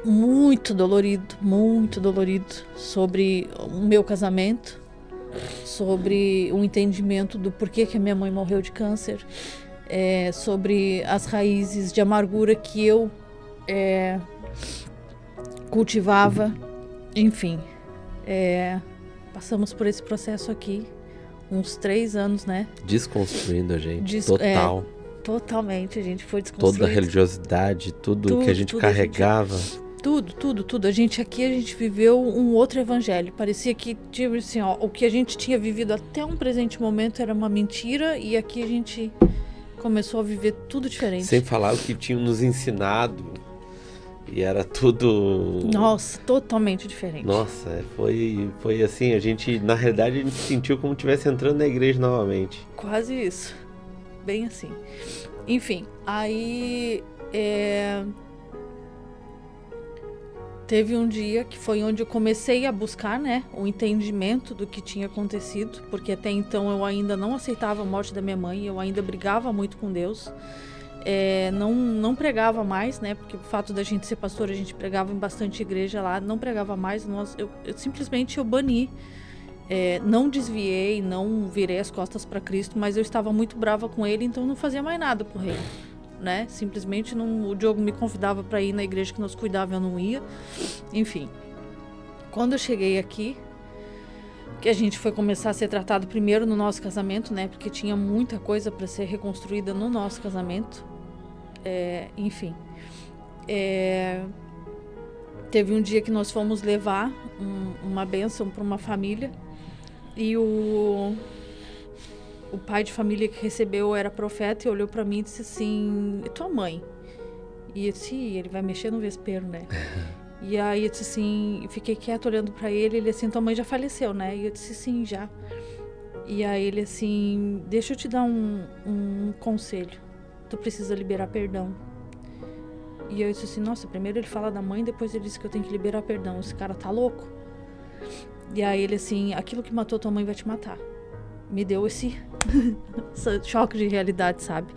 muito dolorido sobre o meu casamento, sobre o entendimento do porquê que a minha mãe morreu de câncer, sobre as raízes de amargura que eu cultivava, enfim, passamos por esse processo aqui, uns 3 anos, né? Desconstruindo a gente, total. Totalmente, a gente foi desconstruído. Toda a religiosidade, tudo que a gente carregava. Tudo. A gente viveu um outro evangelho. Parecia que, tipo assim, ó, o que a gente tinha vivido até um presente momento era uma mentira e aqui a gente começou a viver tudo diferente. Sem falar o que tinham nos ensinado e era tudo... Nossa, totalmente diferente. Nossa, foi assim, na realidade a gente se sentiu como se estivesse entrando na igreja novamente. Quase isso. Bem assim. Enfim, aí... Teve um dia que foi onde eu comecei a buscar, né, o entendimento do que tinha acontecido, porque até então eu ainda não aceitava a morte da minha mãe, eu ainda brigava muito com Deus, não pregava mais, né, porque o fato da gente ser pastor, a gente pregava em bastante igreja lá, não pregava mais, eu simplesmente bani, não desviei, não virei as costas para Cristo, mas eu estava muito brava com ele, então não fazia mais nada pro reino. né? Simplesmente não, o Diogo me convidava para ir na igreja que nós cuidava, eu não ia. Enfim, quando eu cheguei aqui, que a gente foi começar a ser tratado primeiro no nosso casamento, né? Porque tinha muita coisa para ser reconstruída no nosso casamento. Enfim, teve um dia que nós fomos levar uma bênção para uma família e o pai de família que recebeu era profeta e olhou para mim e disse assim: "E tua mãe?" E eu disse: "Ele vai mexer no vespeiro, né?" E aí eu disse assim, fiquei quieta olhando para ele assim: "Tua mãe já faleceu, né?" E eu disse: "Sim, já." E aí ele assim: "Deixa eu te dar um conselho, tu precisa liberar perdão." E eu disse assim: "Nossa, primeiro ele fala da mãe, depois ele disse que eu tenho que liberar perdão, esse cara tá louco." E aí ele assim: "Aquilo que matou tua mãe vai te matar." Me deu esse choque de realidade, sabe?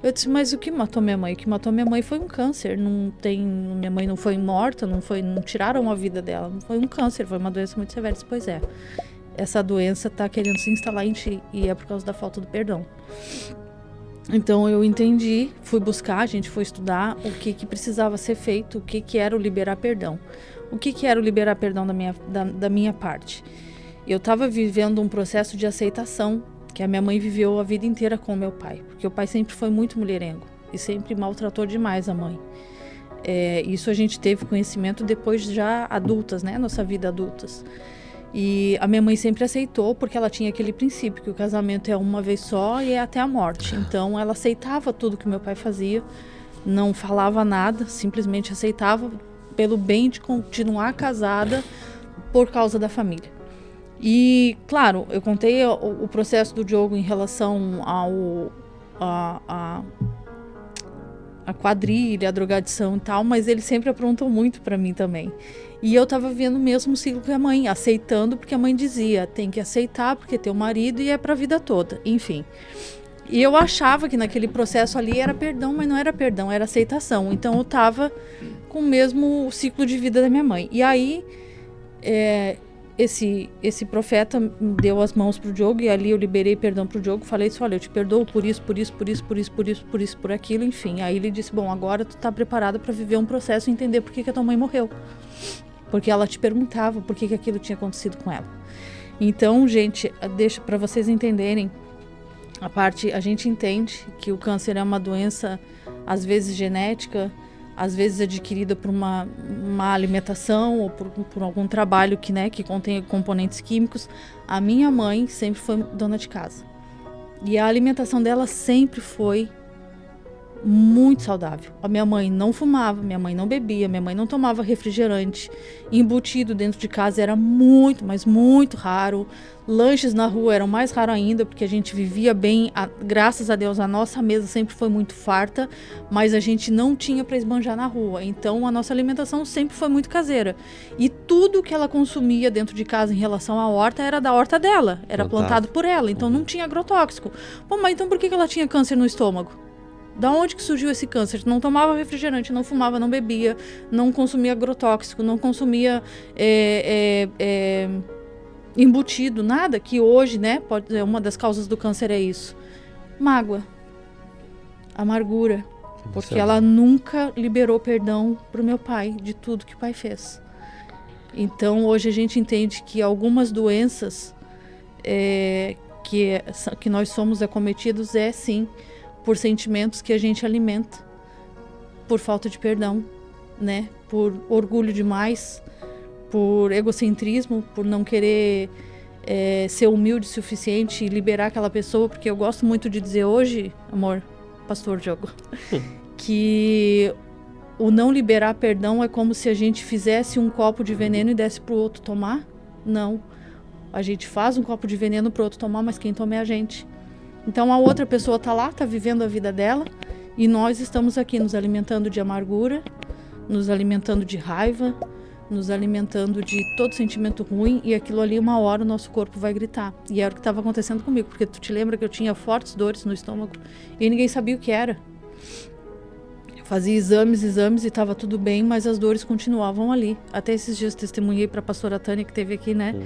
Eu disse: "Mas o que matou minha mãe? O que matou minha mãe foi um câncer. Minha mãe não foi morta, não tiraram a vida dela. Não foi um câncer, foi uma doença muito severa." Eu disse: "Pois é, essa doença tá querendo se instalar em ti e é por causa da falta do perdão." Então eu entendi, fui buscar, a gente foi estudar o que precisava ser feito, o que era o liberar perdão. O que era o liberar perdão da minha parte? Eu estava vivendo um processo de aceitação que a minha mãe viveu a vida inteira com o meu pai, porque o pai sempre foi muito mulherengo e sempre maltratou demais a mãe. Isso a gente teve conhecimento depois já adultas, né? Nossa vida adultas. E a minha mãe sempre aceitou, porque ela tinha aquele princípio que o casamento é uma vez só e é até a morte. Então ela aceitava tudo que meu pai fazia, não falava nada, simplesmente aceitava pelo bem de continuar casada por causa da família. E, claro, eu contei o processo do Diogo em relação a quadrilha, a drogadição e tal, mas ele sempre aprontou muito pra mim também. E eu tava vivendo o mesmo ciclo que a mãe, aceitando, porque a mãe dizia: tem que aceitar, porque é teu marido e é pra vida toda, enfim. E eu achava que naquele processo ali era perdão, mas não era perdão, era aceitação. Então eu tava com o mesmo ciclo de vida da minha mãe. E aí, esse profeta deu as mãos pro Diogo e ali eu liberei perdão pro Diogo, falei assim: "Olha, eu te perdoo por isso, por aquilo, enfim." Aí ele disse: "Bom, agora tu tá preparada para viver um processo e entender por que a tua mãe morreu." Porque ela te perguntava por que aquilo tinha acontecido com ela. Então, gente, deixa para vocês entenderem a gente entende que o câncer é uma doença às vezes genética, às vezes adquirida por uma alimentação ou por algum trabalho que contém componentes químicos. A minha mãe sempre foi dona de casa. E a alimentação dela sempre foi muito saudável. A minha mãe não fumava, minha mãe não bebia, minha mãe não tomava refrigerante. Embutido dentro de casa era muito, mas muito raro. Lanches na rua eram mais raro ainda, porque a gente vivia bem, graças a Deus a nossa mesa sempre foi muito farta, mas a gente não tinha para esbanjar na rua. Então a nossa alimentação sempre foi muito caseira. E tudo que ela consumia dentro de casa em relação à horta era da horta dela, era plantado por ela, então não tinha agrotóxico. Pô, mas então por que ela tinha câncer no estômago? Da onde que surgiu esse câncer? Não tomava refrigerante, não fumava, não bebia, não consumia agrotóxico, não consumia embutido, nada, que hoje, né, pode ser uma das causas do câncer é isso. Mágoa, amargura, porque ela nunca liberou perdão pro meu pai de tudo que o pai fez. Então hoje a gente entende que algumas doenças que nós somos acometidos sim, por sentimentos que a gente alimenta, por falta de perdão, né? Por orgulho demais, por egocentrismo, por não querer ser humilde o suficiente e liberar aquela pessoa, porque eu gosto muito de dizer hoje, amor, pastor Diogo, que o não liberar perdão é como se a gente fizesse um copo de veneno e desse pro outro tomar. Não, a gente faz um copo de veneno pro outro tomar, mas quem toma é a gente. Então a outra pessoa tá lá, tá vivendo a vida dela, e nós estamos aqui nos alimentando de amargura, nos alimentando de raiva, nos alimentando de todo sentimento ruim, e aquilo ali uma hora o nosso corpo vai gritar. E era o que estava acontecendo comigo, porque tu te lembra que eu tinha fortes dores no estômago e ninguém sabia o que era. Eu fazia exames e estava tudo bem, mas as dores continuavam ali. Até esses dias testemunhei para a pastora Tânia, que esteve aqui, né?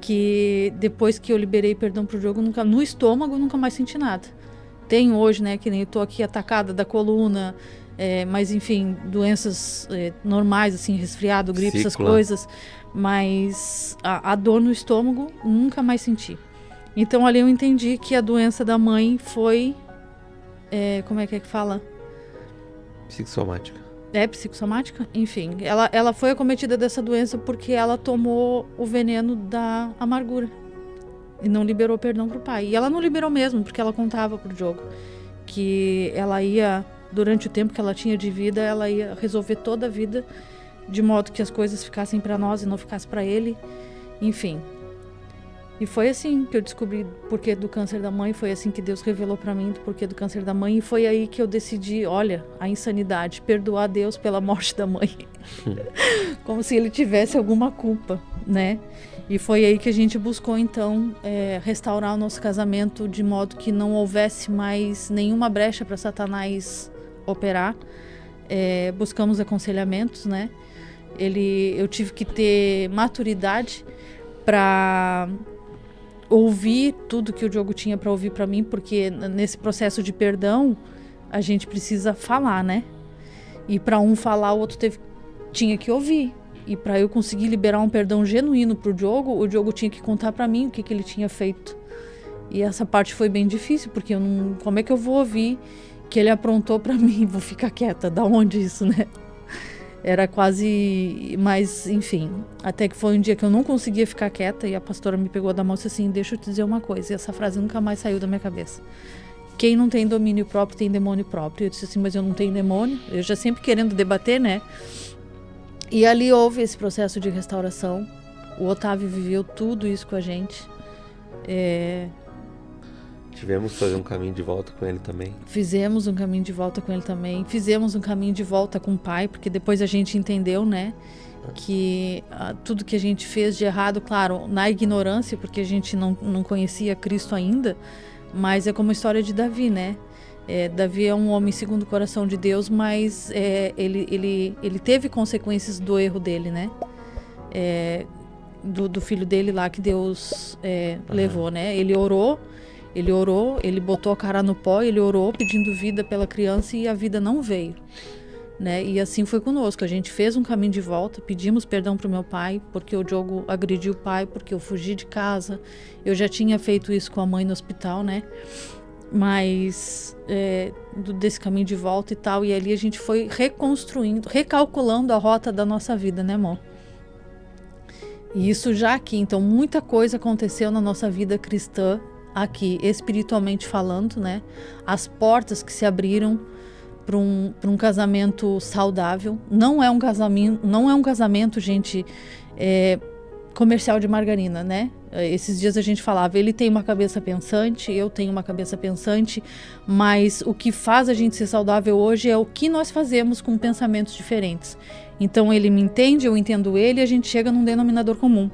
Que depois que eu liberei perdão pro Diogo, no estômago eu nunca mais senti nada. tenho hoje, né, que nem eu tô aqui atacada da coluna, mas enfim, doenças normais, assim, resfriado, gripe, essas coisas, mas a dor no estômago nunca mais senti. Então ali eu entendi que a doença da mãe foi, como é que fala? Psicossomática. Psicossomática? Enfim, ela foi acometida dessa doença porque ela tomou o veneno da amargura e não liberou perdão pro pai. E ela não liberou mesmo, porque ela contava pro Diogo que ela ia, durante o tempo que ela tinha de vida, ela ia resolver toda a vida de modo que as coisas ficassem para nós e não ficassem para ele. Enfim. E foi assim que eu descobri o porquê do câncer da mãe, foi assim que Deus revelou para mim o porquê do câncer da mãe, e foi aí que eu decidi, olha, a insanidade, perdoar Deus pela morte da mãe. Como se ele tivesse alguma culpa, né? E foi aí que a gente buscou, então, restaurar o nosso casamento de modo que não houvesse mais nenhuma brecha para Satanás operar. Buscamos aconselhamentos, né? Eu tive que ter maturidade para ouvir tudo que o Diogo tinha para ouvir para mim, porque nesse processo de perdão a gente precisa falar, né? E para um falar, o outro tinha que ouvir. E para eu conseguir liberar um perdão genuíno pro Diogo, o Diogo tinha que contar para mim o que ele tinha feito. E essa parte foi bem difícil, porque como é que eu vou ouvir que ele aprontou para mim? Vou ficar quieta, da onde isso, né? Era quase, mas enfim, até que foi um dia que eu não conseguia ficar quieta e a pastora me pegou da mão e disse assim, deixa eu te dizer uma coisa, e essa frase nunca mais saiu da minha cabeça. Quem não tem domínio próprio tem demônio próprio. Eu disse assim, mas eu não tenho demônio? Eu já sempre querendo debater, né? E ali houve esse processo de restauração. O Otávio viveu tudo isso com a gente. Tivemos que fazer um caminho de volta com ele também. Fizemos um caminho de volta com ele também. Fizemos um caminho de volta com o pai, porque depois a gente entendeu, né? Que tudo que a gente fez de errado, claro, na ignorância, porque a gente não conhecia Cristo ainda, mas é como a história de Davi, né? Davi é um homem segundo o coração de Deus, mas ele teve consequências do erro dele, né? Do filho dele lá que Deus levou, né? Ele orou, ele botou a cara no pó, ele orou pedindo vida pela criança e a vida não veio, né? E assim foi conosco, a gente fez um caminho de volta, pedimos perdão pro meu pai, porque o Diogo agrediu o pai, porque eu fugi de casa, eu já tinha feito isso com a mãe no hospital, né? Mas desse caminho de volta e tal, e ali a gente foi reconstruindo, recalculando a rota da nossa vida, né, amor? E isso já aqui, então muita coisa aconteceu na nossa vida cristã aqui, espiritualmente falando, né? As portas que se abriram para um casamento saudável. Não é um casamento, gente, comercial de margarina, né? Esses dias a gente falava, ele tem uma cabeça pensante, eu tenho uma cabeça pensante, mas o que faz a gente ser saudável hoje é o que nós fazemos com pensamentos diferentes. Então ele me entende, eu entendo ele, e a gente chega num denominador comum,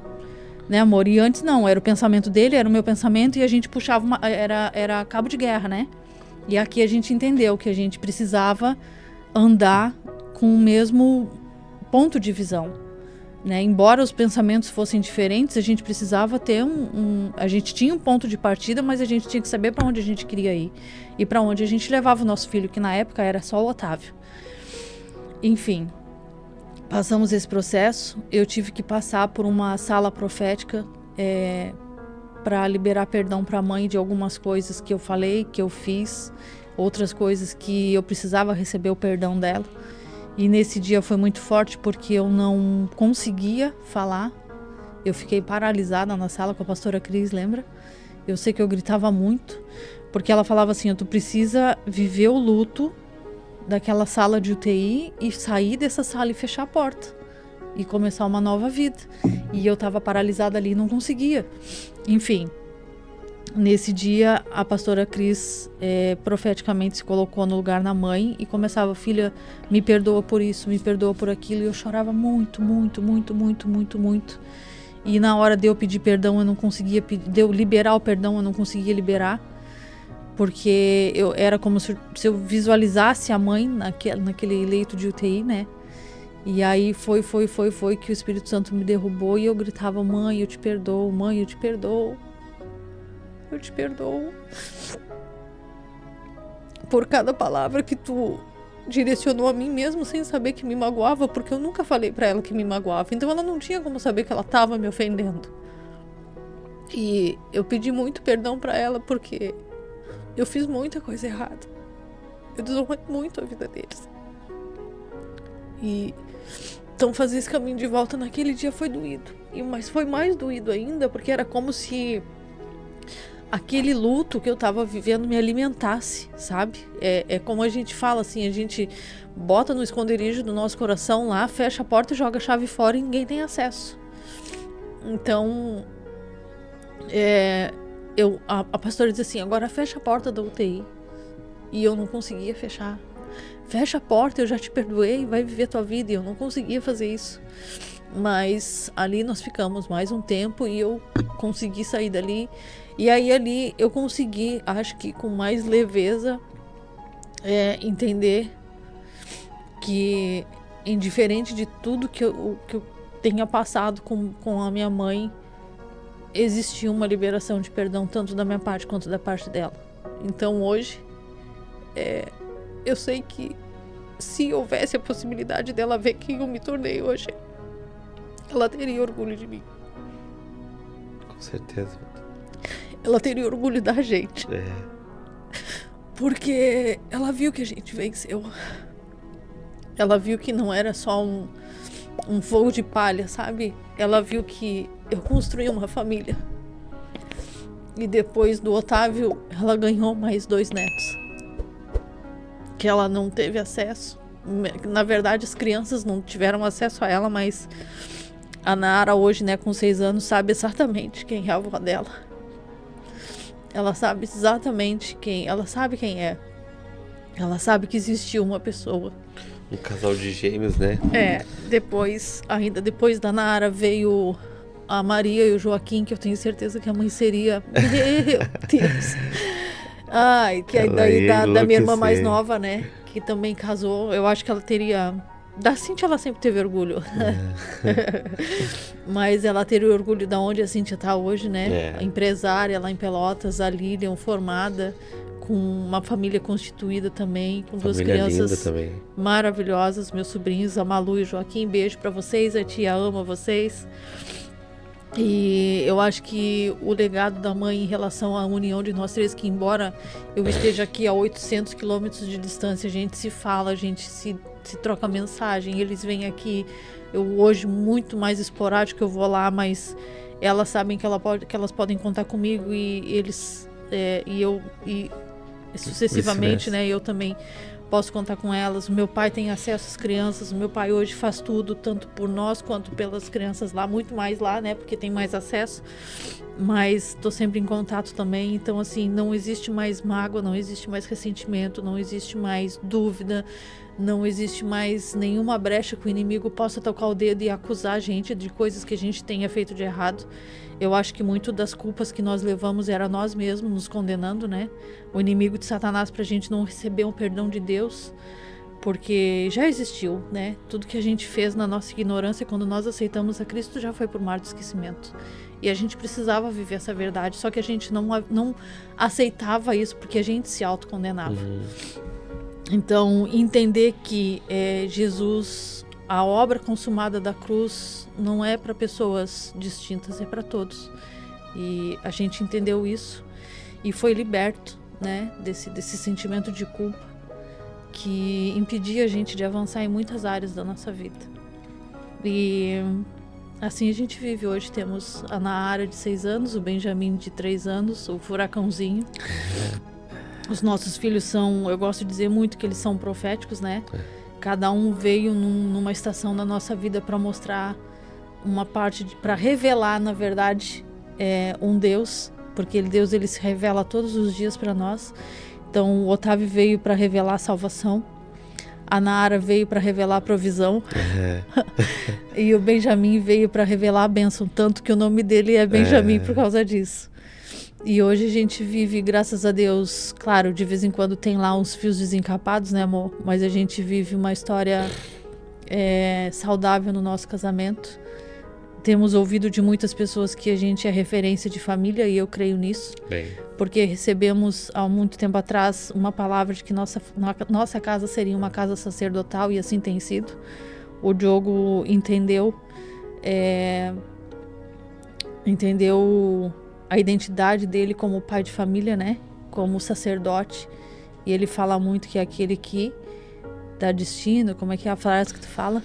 né, amor? E antes não, era o pensamento dele, era o meu pensamento, e a gente puxava era cabo de guerra, né? E aqui a gente entendeu que a gente precisava andar com o mesmo ponto de visão, né? Embora os pensamentos fossem diferentes, a gente precisava ter a gente tinha um ponto de partida, mas a gente tinha que saber para onde a gente queria ir e para onde a gente levava o nosso filho, que na época era só o Otávio. Enfim, passamos esse processo. Eu tive que passar por uma sala profética para liberar perdão para a mãe de algumas coisas que eu falei, que eu fiz, outras coisas que eu precisava receber o perdão dela. E nesse dia foi muito forte porque eu não conseguia falar. Eu fiquei paralisada na sala com a pastora Cris, lembra? Eu sei que eu gritava muito, porque ela falava assim, tu precisa viver o luto daquela sala de UTI e sair dessa sala e fechar a porta e começar uma nova vida. E eu tava paralisada ali e não conseguia. Enfim, nesse dia a pastora Cris profeticamente se colocou no lugar da mãe e começava, filha, me perdoa por isso, me perdoa por aquilo. E eu chorava muito, muito, muito, muito, muito, muito. E na hora de eu pedir perdão, eu não conseguia de eu liberar o perdão, eu não conseguia liberar, porque era como se eu visualizasse a mãe naquele leito de UTI, né? E aí foi que o Espírito Santo me derrubou e eu gritava, mãe, eu te perdoo, mãe, eu te perdoo. Eu te perdoo. por cada palavra que tu direcionou a mim mesmo sem saber que me magoava, porque eu nunca falei pra ela que me magoava. Então ela não tinha como saber que ela tava me ofendendo. E eu pedi muito perdão pra ela porque eu fiz muita coisa errada. Eu desonrei muito a vida deles. E então fazer esse caminho de volta naquele dia foi doído. Mas foi mais doído ainda porque era como se aquele luto que eu tava vivendo me alimentasse, sabe? É como a gente fala assim, a gente bota no esconderijo do nosso coração lá, fecha a porta e joga a chave fora e ninguém tem acesso. Então, a pastora diz assim, agora fecha a porta da UTI. E eu não conseguia fechar. Fecha a porta, eu já te perdoei, vai viver tua vida. E eu não conseguia fazer isso. Mas ali nós ficamos mais um tempo e eu consegui sair dali. E aí ali eu consegui, acho que com mais leveza, entender que, indiferente de tudo que eu tenha passado com a minha mãe, existia uma liberação de perdão tanto da minha parte quanto da parte dela. Então hoje, eu sei que se houvesse a possibilidade dela ver quem eu me tornei hoje, ela teria orgulho de mim. Com certeza. Ela teria orgulho da gente. Porque ela viu que a gente venceu. Ela viu que não era só um fogo de palha, sabe? Ela viu que eu construí uma família. E depois do Otávio, ela ganhou mais 2 netos. Que ela não teve acesso. Na verdade, as crianças não tiveram acesso a ela, mas a Nara hoje, né, com 6 anos, sabe exatamente quem é a avó dela. Ela sabe exatamente quem... Ela sabe quem é. Ela sabe que existiu uma pessoa. Um casal de gêmeos, né? Ainda depois da Nara veio a Maria e o Joaquim, que eu tenho certeza que a mãe seria... Meu Deus! Ai, que aí daí da minha irmã mais nova, né? Que também casou. Eu acho que ela teria... Da Cíntia ela sempre teve orgulho. Mas ela teria orgulho de onde a Cíntia tá hoje, né? A empresária lá em Pelotas, a Lilian, formada, com uma família constituída também, com 2 crianças maravilhosas, meus sobrinhos, a Malu e o Joaquim. Beijo pra vocês, a tia ama vocês. E eu acho que o legado da mãe em relação à união de nós 3, que embora eu esteja aqui a 800 quilômetros de distância, a gente se fala, a gente se troca mensagem, eles vêm aqui, eu hoje muito mais esporádico, eu vou lá, mas elas sabem que elas podem contar comigo e eles, e sucessivamente, né, eu também posso contar com elas. O meu pai tem acesso às crianças, o meu pai hoje faz tudo, tanto por nós quanto pelas crianças lá, muito mais lá, né, porque tem mais acesso, mas estou sempre em contato também. Então assim, não existe mais mágoa, não existe mais ressentimento, não existe mais dúvida, não existe mais nenhuma brecha que o inimigo possa tocar o dedo e acusar a gente de coisas que a gente tenha feito de errado. Eu acho que muito das culpas que nós levamos era nós mesmos nos condenando, né? O inimigo de Satanás pra gente não receber o perdão de Deus, porque já existiu, né? Tudo que a gente fez na nossa ignorância, quando nós aceitamos a Cristo, já foi por mar do esquecimento. E a gente precisava viver essa verdade, só que a gente não aceitava isso porque a gente se autocondenava. Então, entender que Jesus, a obra consumada da cruz, não é para pessoas distintas, é para todos. E a gente entendeu isso e foi liberto, né, desse sentimento de culpa que impedia a gente de avançar em muitas áreas da nossa vida. E assim a gente vive hoje. Temos a Nara de 6 anos, o Benjamin de 3 anos, o furacãozinho. Os nossos filhos são, eu gosto de dizer muito que eles são proféticos, né? Cada um veio numa estação da nossa vida para mostrar uma parte, para revelar, na verdade, um Deus, porque Deus ele se revela todos os dias para nós. Então, o Otávio veio para revelar a salvação, a Nara veio para revelar a provisão, e o Benjamin veio para revelar a bênção, tanto que o nome dele é Benjamin por causa disso. E hoje a gente vive, graças a Deus, claro, de vez em quando tem lá uns fios desencapados, né, amor? Mas a gente vive uma história saudável no nosso casamento, Temos ouvido de muitas pessoas que a gente é referência de família, e eu creio nisso. Bem, Porque recebemos há muito tempo atrás uma palavra de que nossa casa seria uma casa sacerdotal, e assim tem sido. O Diogo entendeu a identidade dele como pai de família, né? Como sacerdote. E ele fala muito que é aquele que dá destino. Como é que é a frase que tu fala?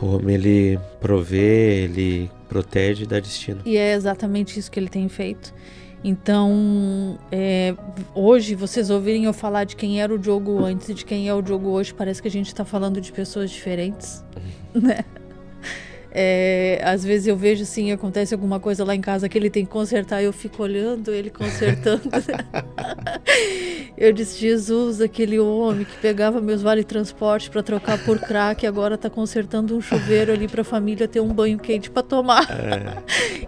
o homem, ele provê, ele protege e dá destino. E é exatamente isso que ele tem feito. Então, hoje, vocês ouvirem eu falar de quem era o Diogo antes e de quem é o Diogo hoje, parece que a gente está falando de pessoas diferentes, né? Às vezes eu vejo assim, acontece alguma coisa lá em casa que ele tem que consertar, eu fico olhando ele consertando. Eu disse, Jesus, aquele homem que pegava meus vale-transporte para trocar por crack, agora tá consertando um chuveiro ali para a família ter um banho quente para tomar.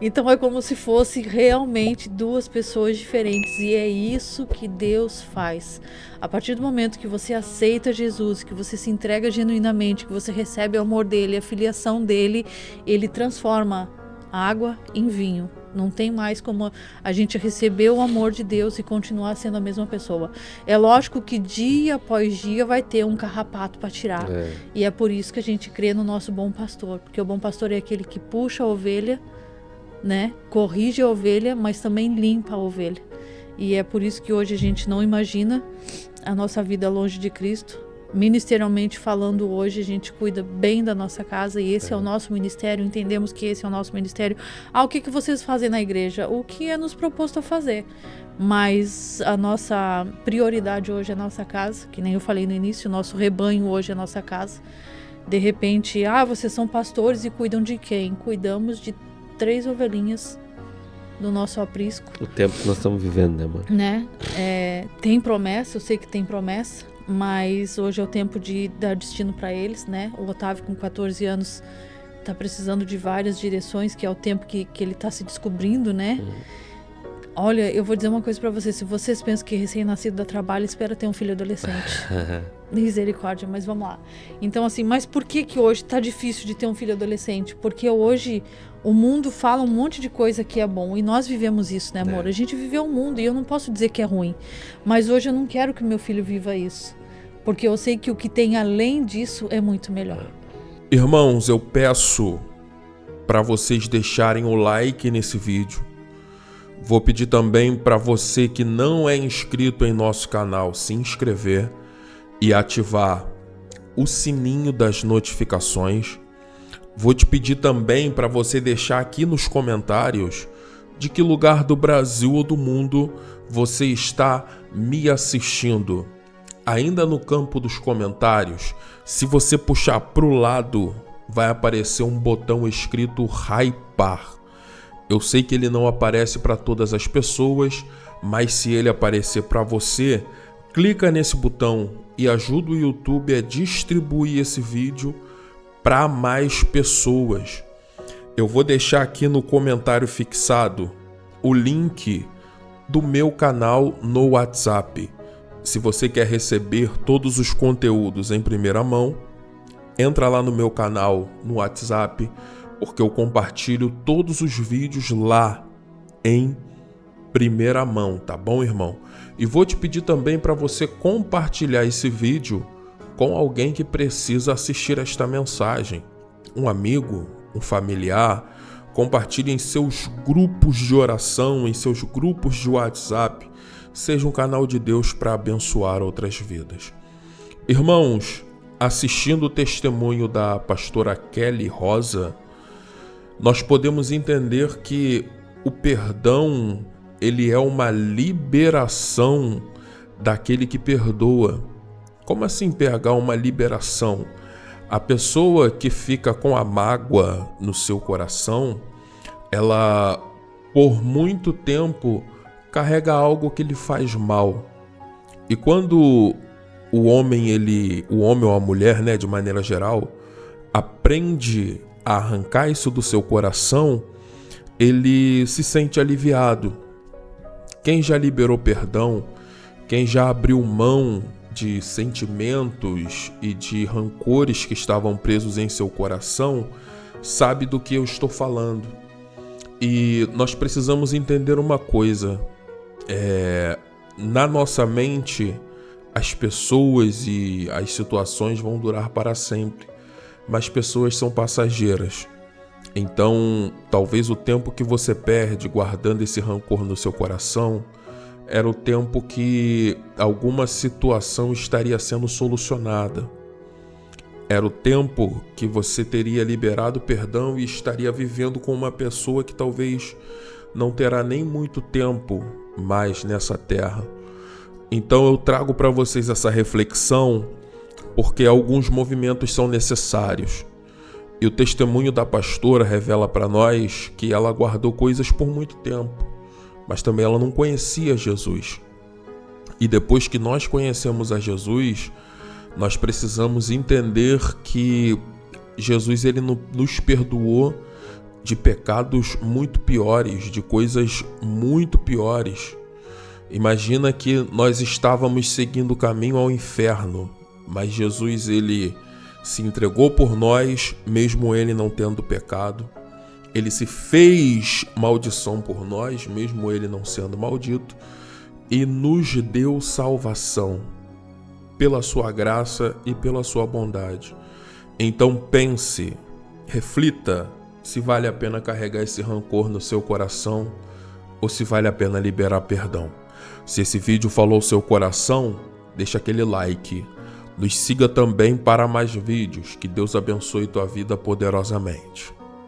Então é como se fosse realmente duas pessoas diferentes, e é isso que Deus faz. A partir do momento que você aceita Jesus, que você se entrega genuinamente, que você recebe o amor dele, a filiação dele, ele transforma a água em vinho. Não tem mais como a gente receber o amor de Deus e continuar sendo a mesma pessoa. É lógico que dia após dia vai ter um carrapato para tirar. E é por isso que a gente crê no nosso bom pastor. Porque o bom pastor é aquele que puxa a ovelha, né? Corrige a ovelha, mas também limpa a ovelha. E é por isso que hoje a gente não imagina a nossa vida longe de Cristo. Ministerialmente falando, hoje a gente cuida bem da nossa casa, e esse é o nosso ministério. Entendemos que esse é o nosso ministério. O que vocês fazem na igreja? O que é nos proposto a fazer. Mas a nossa prioridade hoje é a nossa casa, que nem eu falei no início, o nosso rebanho hoje é a nossa casa. De repente, vocês são pastores e cuidam de quem? Cuidamos de 3 ovelhinhas do nosso aprisco. O tempo que nós estamos vivendo, né, mãe? Né? Tem promessa, eu sei que tem promessa, mas hoje é o tempo de dar destino para eles, né? O Otávio, com 14 anos, tá precisando de várias direções, que é o tempo que ele tá se descobrindo, né? Olha, eu vou dizer uma coisa para vocês. Se vocês pensam que recém-nascido dá trabalho, espera ter um filho adolescente. Misericórdia, mas vamos lá. Então, assim, mas por que hoje tá difícil de ter um filho adolescente? Porque hoje o mundo fala um monte de coisa que é bom, e nós vivemos isso, né, amor? A gente viveu o mundo, e eu não posso dizer que é ruim. Mas hoje eu não quero que meu filho viva isso, porque eu sei que o que tem além disso é muito melhor. Irmãos, eu peço para vocês deixarem o like nesse vídeo. Vou pedir também para você que não é inscrito em nosso canal se inscrever e ativar o sininho das notificações. Vou te pedir também para você deixar aqui nos comentários de que lugar do Brasil ou do mundo você está me assistindo. Ainda no campo dos comentários, se você puxar para o lado, vai aparecer um botão escrito hypar. Eu sei que ele não aparece para todas as pessoas, mas se ele aparecer para você, clica nesse botão e ajuda o YouTube a distribuir esse vídeo para mais pessoas. Eu vou deixar aqui no comentário fixado o link do meu canal no WhatsApp. Se você quer receber todos os conteúdos em primeira mão, entra lá no meu canal no WhatsApp, porque eu compartilho todos os vídeos lá em primeira mão, tá bom, irmão? E vou te pedir também para você compartilhar esse vídeo com alguém que precisa assistir esta mensagem. Um amigo, um familiar. Compartilhe em seus grupos de oração, em seus grupos de WhatsApp. Seja um canal de Deus para abençoar outras vidas. Irmãos, assistindo o testemunho da pastora Kelly Rosa, nós podemos entender que o perdão, ele é uma liberação daquele que perdoa. Como assim pegar uma liberação? A pessoa que fica com a mágoa no seu coração, ela, por muito tempo, carrega algo que lhe faz mal. E quando o homem ou a mulher, né, de maneira geral, aprende a arrancar isso do seu coração, ele se sente aliviado. Quem já liberou perdão, quem já abriu mão de sentimentos e de rancores que estavam presos em seu coração, sabe do que eu estou falando. E nós precisamos entender uma coisa. Na nossa mente, as pessoas e as situações vão durar para sempre, mas pessoas são passageiras. Então, talvez o tempo que você perde guardando esse rancor no seu coração era o tempo que alguma situação estaria sendo solucionada. Era o tempo que você teria liberado perdão e estaria vivendo com uma pessoa que talvez não terá nem muito tempo mais nessa terra. Então eu trago para vocês essa reflexão porque alguns movimentos são necessários. E o testemunho da pastora revela para nós que ela guardou coisas por muito tempo, mas também ela não conhecia Jesus. E depois que nós conhecemos a Jesus, nós precisamos entender que Jesus ele nos perdoou de pecados muito piores, de coisas muito piores. Imagina que nós estávamos seguindo o caminho ao inferno, mas Jesus ele se entregou por nós, mesmo ele não tendo pecado. Ele se fez maldição por nós, mesmo ele não sendo maldito, e nos deu salvação pela sua graça e pela sua bondade. Então pense, reflita se vale a pena carregar esse rancor no seu coração ou se vale a pena liberar perdão. Se esse vídeo falou ao seu coração, deixa aquele like. Nos siga também para mais vídeos. Que Deus abençoe tua vida poderosamente.